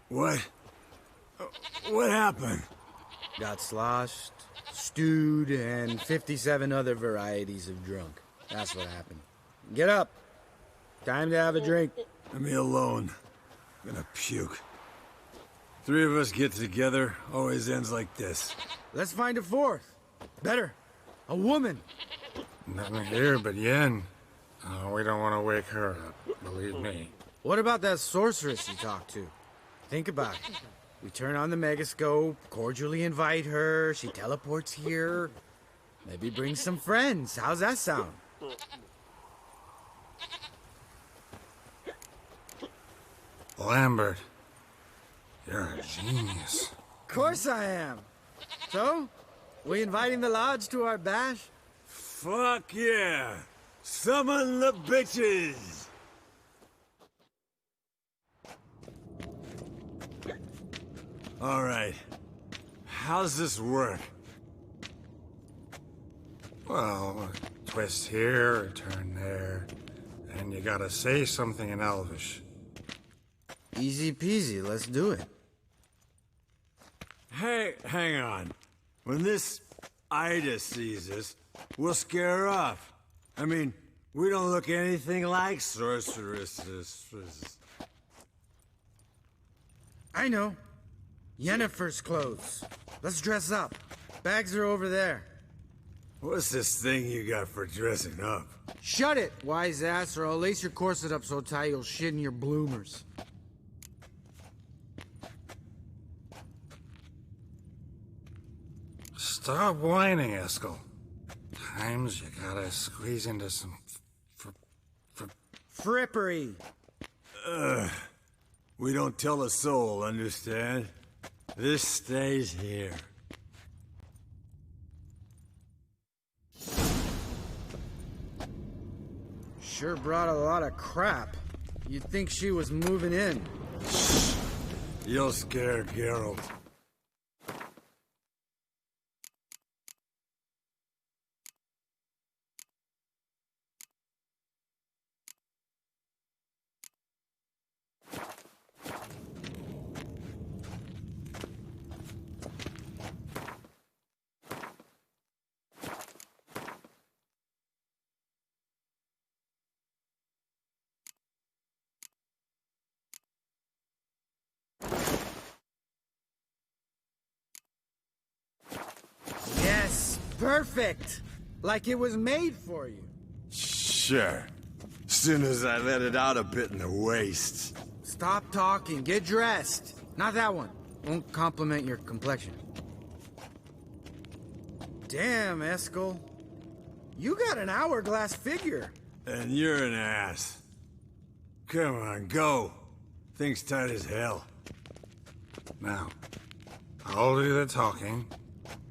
What happened? Got sloshed, stewed, and 57 other varieties of drunk. That's what happened. Get up. Time to have a drink. Leave me alone. I'm gonna puke. Three of us get together, always ends like this. Let's find a fourth. Better. A woman. Nothing here but Yen. We don't want to wake her up, believe me. What about that sorceress you talked to? Think about it. We turn on the megascope, cordially invite her, she teleports here. Maybe bring some friends. How's that sound? Lambert, you're a genius. Of course I am. So, we inviting the lodge to our bash? Fuck yeah! Summon the bitches! Alright. How's this work? Well, a twist here, a turn there, and you gotta say something in Elvish. Easy peasy, let's do it. Hey, hang on. When this Ida sees us, we'll scare her off. I mean, we don't look anything like sorceresses. I know. Yennefer's clothes. Let's dress up. Bags are over there. What's this thing you got for dressing up? Shut it, wise ass, or I'll lace your corset up so tight you'll shit in your bloomers. Stop whining, Eskel. Times you gotta squeeze into some Frippery. We don't tell a soul, understand? This stays here. Sure brought a lot of crap. You'd think she was moving in. You'll scare Geralt. Yes, perfect. Like it was made for you. Sure. Soon as I let it out a bit in the wastes. Stop talking, get dressed. Not that one. Won't compliment your complexion. Damn, Eskel. You got an hourglass figure. And you're an ass. Come on, go. Thing's tight as hell. Now, I'll do the talking.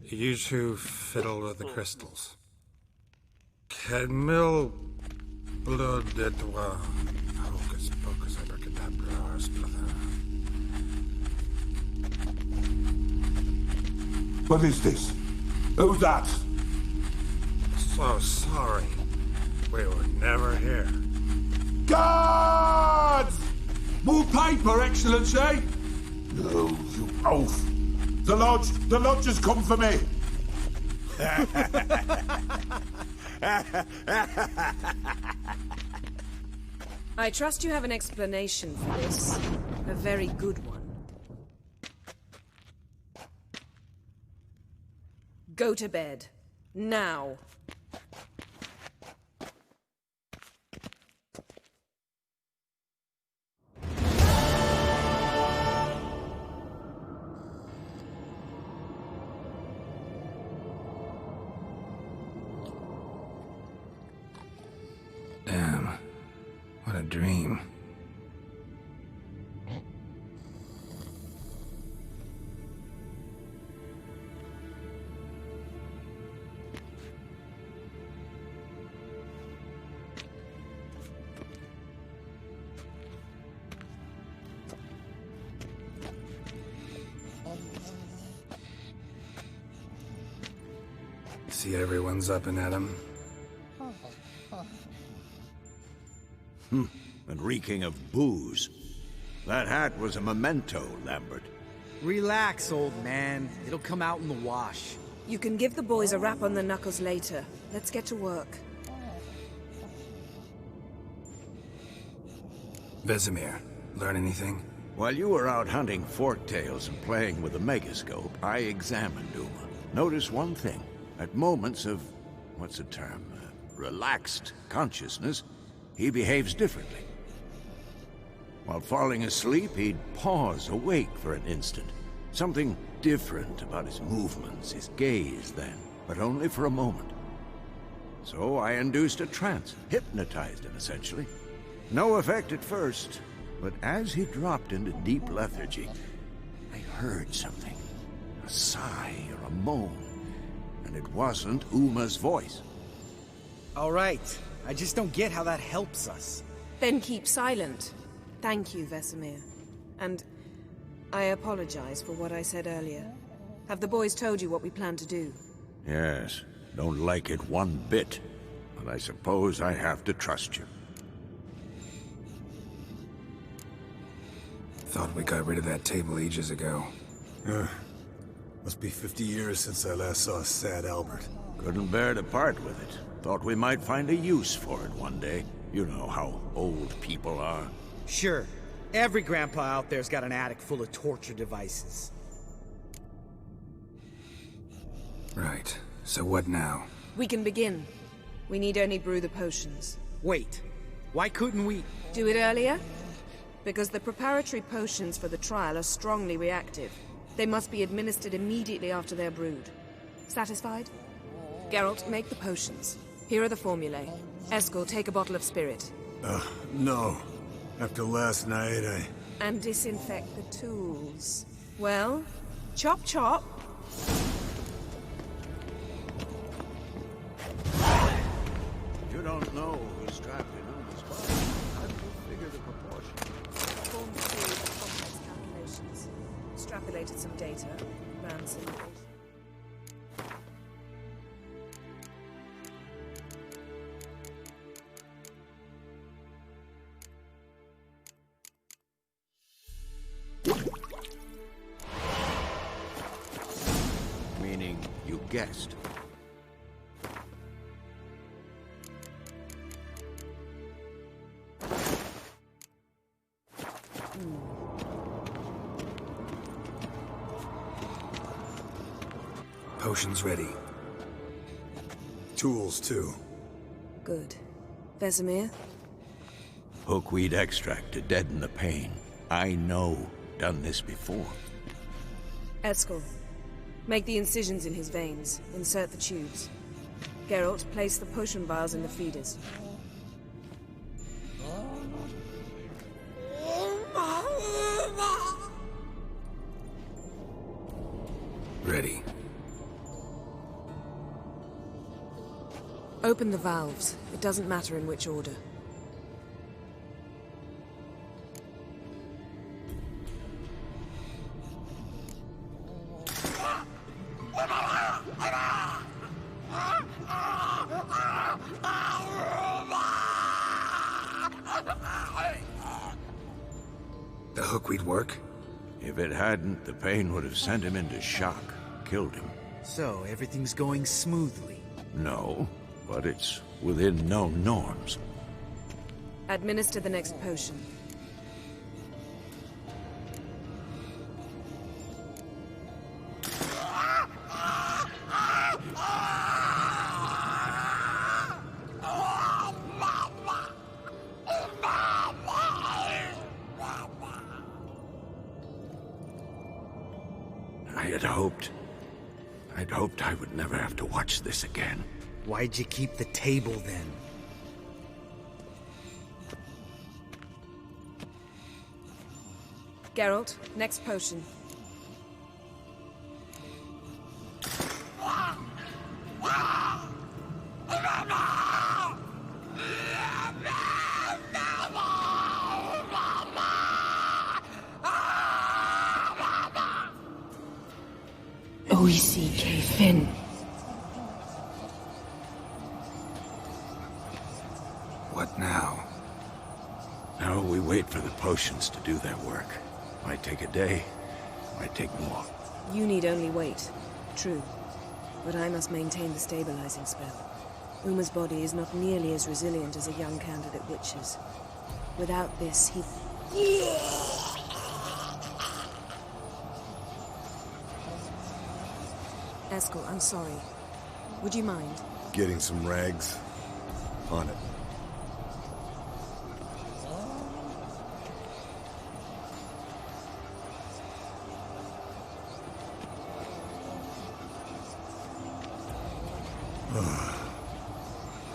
You two fiddle with the crystals. Cadmil blood de toi. Hocus pocus abracadabra splather. What is this? Who's that? So sorry. We were never here. Guards! More paper, Excellency! No, you oaf! The lodge has come for me! I trust you have an explanation for this. A very good one. Go to bed. Now. Damn. What a dream. See everyone's up and at 'em. And reeking of booze. That hat was a memento, Lambert. Relax, old man. It'll come out in the wash. You can give the boys a rap on the knuckles later. Let's get to work. Vesemir, learn anything? While you were out hunting forktails and playing with the megascope, I examined Uma. Notice one thing. At moments of, what's the term, relaxed consciousness, he behaves differently. While falling asleep, he'd pause awake for an instant. Something different about his movements, his gaze then, but only for a moment. So I induced a trance, hypnotized him essentially. No effect at first, but as he dropped into deep lethargy, I heard something. A sigh or a moan, and it wasn't Uma's voice. All right. I just don't get how that helps us. Then keep silent. Thank you, Vesemir. And I apologize for what I said earlier. Have the boys told you what we plan to do? Yes, don't like it one bit. But I suppose I have to trust you. Thought we got rid of that table ages ago. Must be 50 years since I last saw sad Albert. Couldn't bear to part with it. Thought we might find a use for it one day. You know how old people are. Sure. Every grandpa out there's got an attic full of torture devices. Right. So what now? We can begin. We need only brew the potions. Wait. Why couldn't we... Do it earlier? Because the preparatory potions for the trial are strongly reactive. They must be administered immediately after they're brewed. Satisfied? Geralt, make the potions. Here are the formulae. Eskel, take a bottle of spirit. No. After last night, And disinfect the tools. Well, chop chop. You don't know who's strapped in on this body. How do you figure the proportion? Performed a series of complex calculations. Extrapolated some data. Ran simulations. Meaning you guessed. Potions ready. tools too. Good. Vesemir? Hookweed extract to deaden the pain. I know. Done this before. Eskel. Make the incisions in his veins. Insert the tubes. Geralt, place the potion vials in the feeders. Ready. Open the valves. It doesn't matter in which order. The hookweed work? If it hadn't, the pain would have sent him into shock. Killed him. So, everything's going smoothly. No, but it's within known norms. Administer the next potion. I'd hoped I would never have to watch this again. Why'd you keep the table then? Geralt, next potion. O-E-C-K Finn. What now? Now we wait for the potions to do their work. Might take a day, might take more. You need only wait. True. But I must maintain the stabilizing spell. Uma's body is not nearly as resilient as a young candidate witch's. Without this, he... Eskel, I'm sorry. Would you mind? Getting some rags. On it.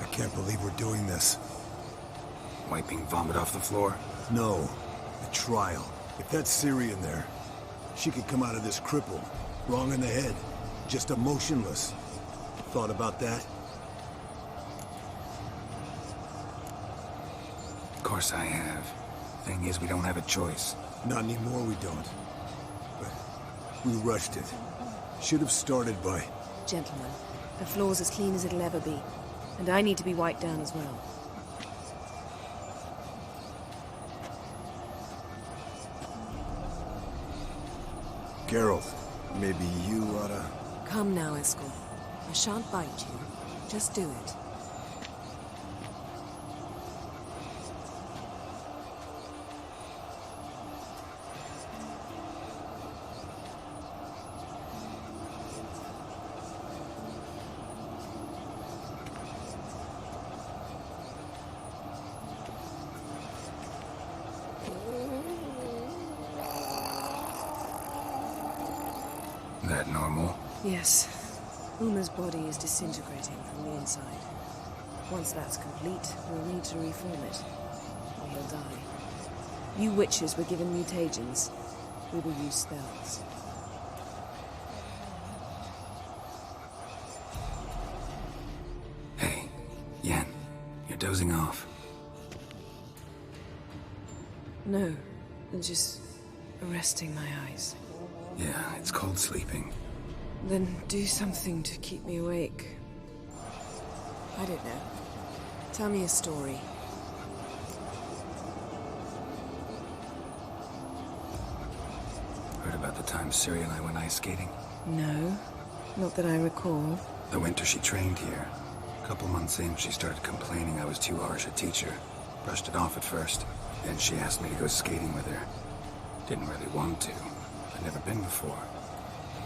I can't believe we're doing this. Wiping vomit off the floor? No. The trial. If that's Syrian there, she could come out of this crippled. Wrong in the head. Just emotionless. Thought about that? course I have. Thing is, we don't have a choice. Not anymore, we don't. But we rushed it. Should have started by... Gentlemen, the floor's as clean as it'll ever be. And I need to be wiped down as well. Geralt, maybe you oughta... Come now, Eskel. I shan't bite you. Just do it. That normal? Yes. Uma's body is disintegrating from the inside. Once that's complete, we'll need to reform it. Or he'll die. You witches were given mutagens. We will use spells. Hey, Yen, you're dozing off. No, just resting my eyes. Yeah, it's called sleeping. Then do something to keep me awake. I don't know. Tell me a story. Heard about the time Ciri and I went ice skating? No, not that I recall. The winter she trained here. A couple months in, she started complaining I was too harsh a teacher. Brushed it off at first. Then she asked me to go skating with her. Didn't really want to. I'd never been before.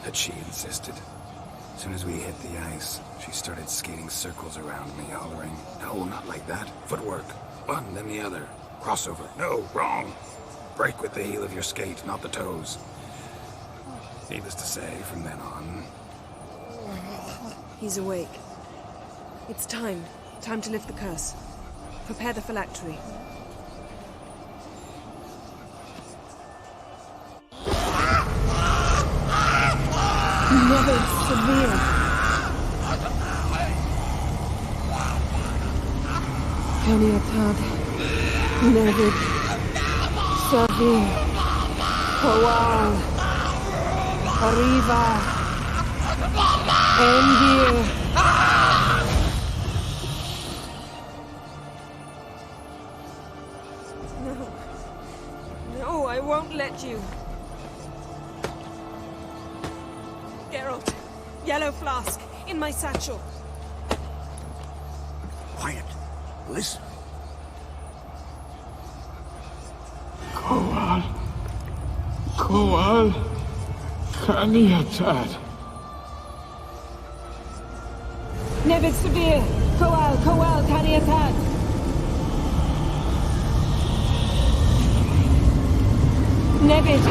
But she insisted. As soon as we hit the ice, she started skating circles around me, hollering, "No, not like that. Footwork. One, then the other. Crossover. No, wrong. Break with the heel of your skate, not the toes." Needless to say, from then on... He's awake. It's time. Time to lift the curse. Prepare the phylactery. Never severe. Peniatad. Nevid. Savir. Kowal. Arriva. Endir. No. No, I won't let you. Geralt, yellow flask, in my satchel. Quiet. Listen. Kowal. Kowal. Kaniatad. Nevid Severe. Kowal. Kaniatad. Nevid.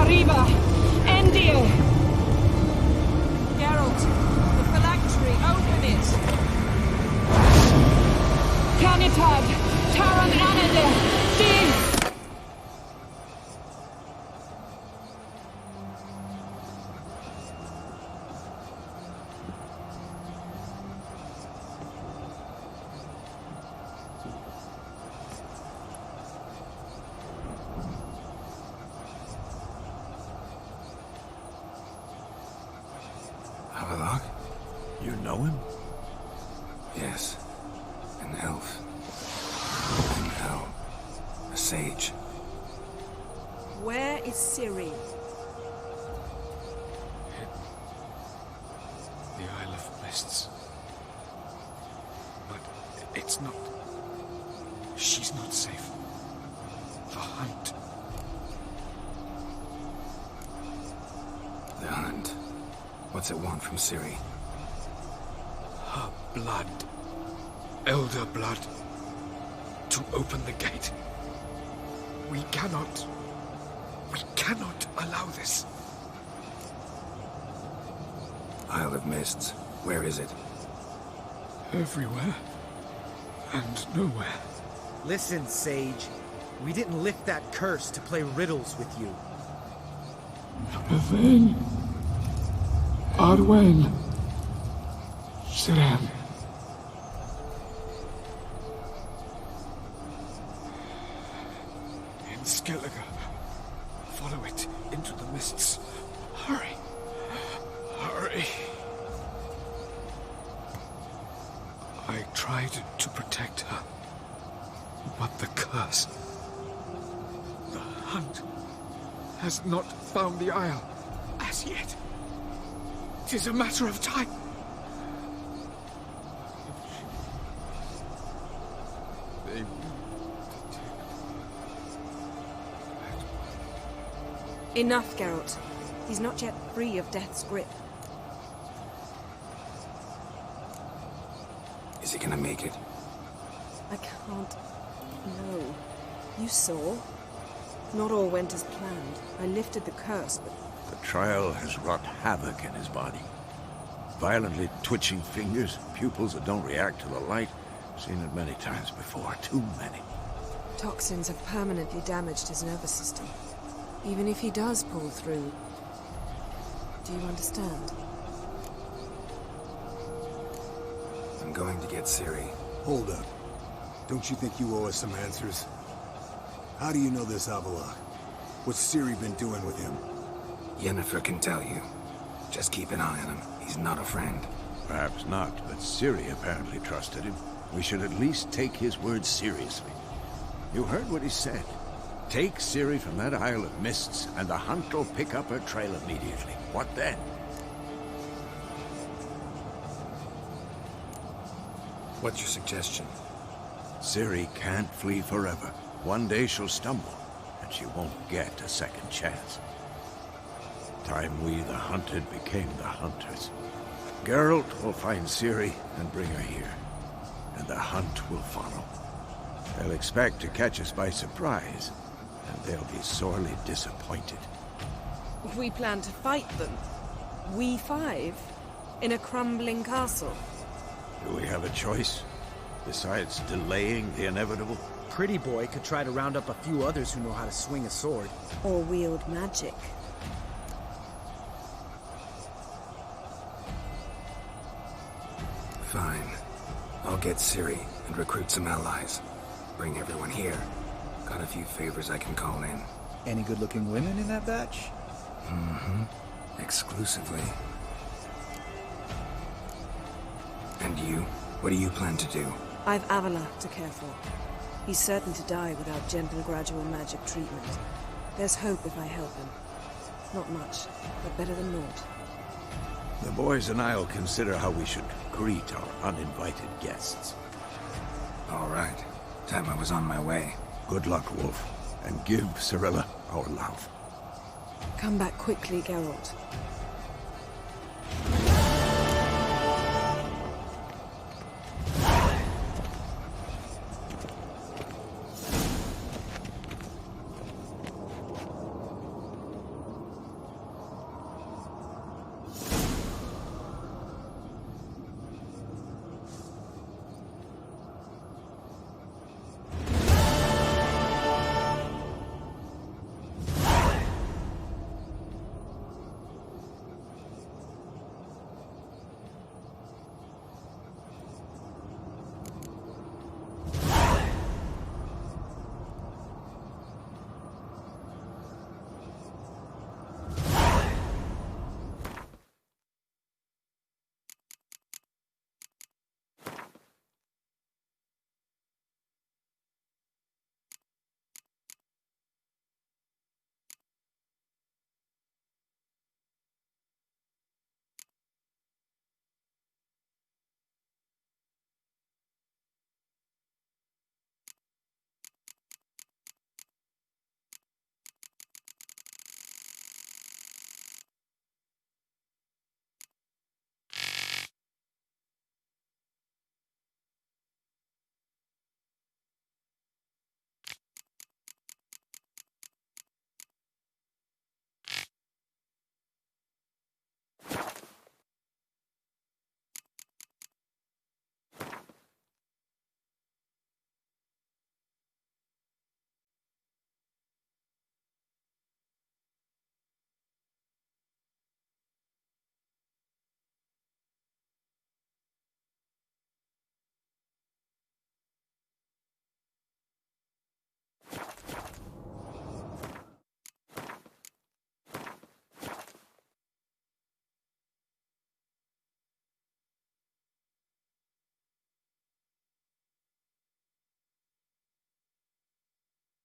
Arriva. Endir. Geralt, the phylactery, open it! Kanitad, Taran Anade, Din! Havelock? You know him? Yes. An elf. An elf. A sage. Where is Ciri? The Isle of Mists. But it's not... She's not safe. The hunt. The hunt. What's it want from Ciri? Her blood. Elder blood. To open the gate. We cannot allow this. Isle of Mists. Where is it? Everywhere. And nowhere. Listen, Sage. We didn't lift that curse to play riddles with you. Then... Arwen. Siran. Skellige. Follow it into the mists. Hurry. Hurry. I tried to protect her. But the curse... The hunt has not found the Isle as yet. 'Tis a matter of time. They Enough, Geralt. He's not yet free of death's grip. Is he gonna make it? I can't... No. You saw? Not all went as planned. I lifted the curse, but... The trial has wrought havoc in his body. Violently twitching fingers, pupils that don't react to the light. Seen it many times before, too many. Toxins have permanently damaged his nervous system. Even if he does pull through... Do you understand? I'm going to get Ciri. Hold up. Don't you think you owe us some answers? How do you know this Avallac'h? What's Ciri been doing with him? Yennefer can tell you. Just keep an eye on him. He's not a friend. Perhaps not, but Ciri apparently trusted him. We should at least take his words seriously. You heard what he said. Take Ciri from that Isle of Mists, and the hunt will pick up her trail immediately. What then? What's your suggestion? Ciri can't flee forever. One day she'll stumble, and she won't get a second chance. Time we, the hunted, became the hunters. Geralt will find Ciri and bring her here, and the hunt will follow. They'll expect to catch us by surprise, and they'll be sorely disappointed. We plan to fight them. We five? In a crumbling castle? Do we have a choice? Besides delaying the inevitable? Pretty Boy could try to round up a few others who know how to swing a sword. Or wield magic. Fine. I'll get Ciri and recruit some allies. Bring everyone here. Got a few favors I can call in. Any good-looking women in that batch? Mm-hmm. Exclusively. And you? What do you plan to do? I've Avallac'h to care for. He's certain to die without gentle, gradual magic treatment. There's hope if I help him. Not much, but better than naught. The boys and I'll consider how we should greet our uninvited guests. All right. Time I was on my way. Good luck, Wolf, and give Cirilla our love. Come back quickly, Geralt.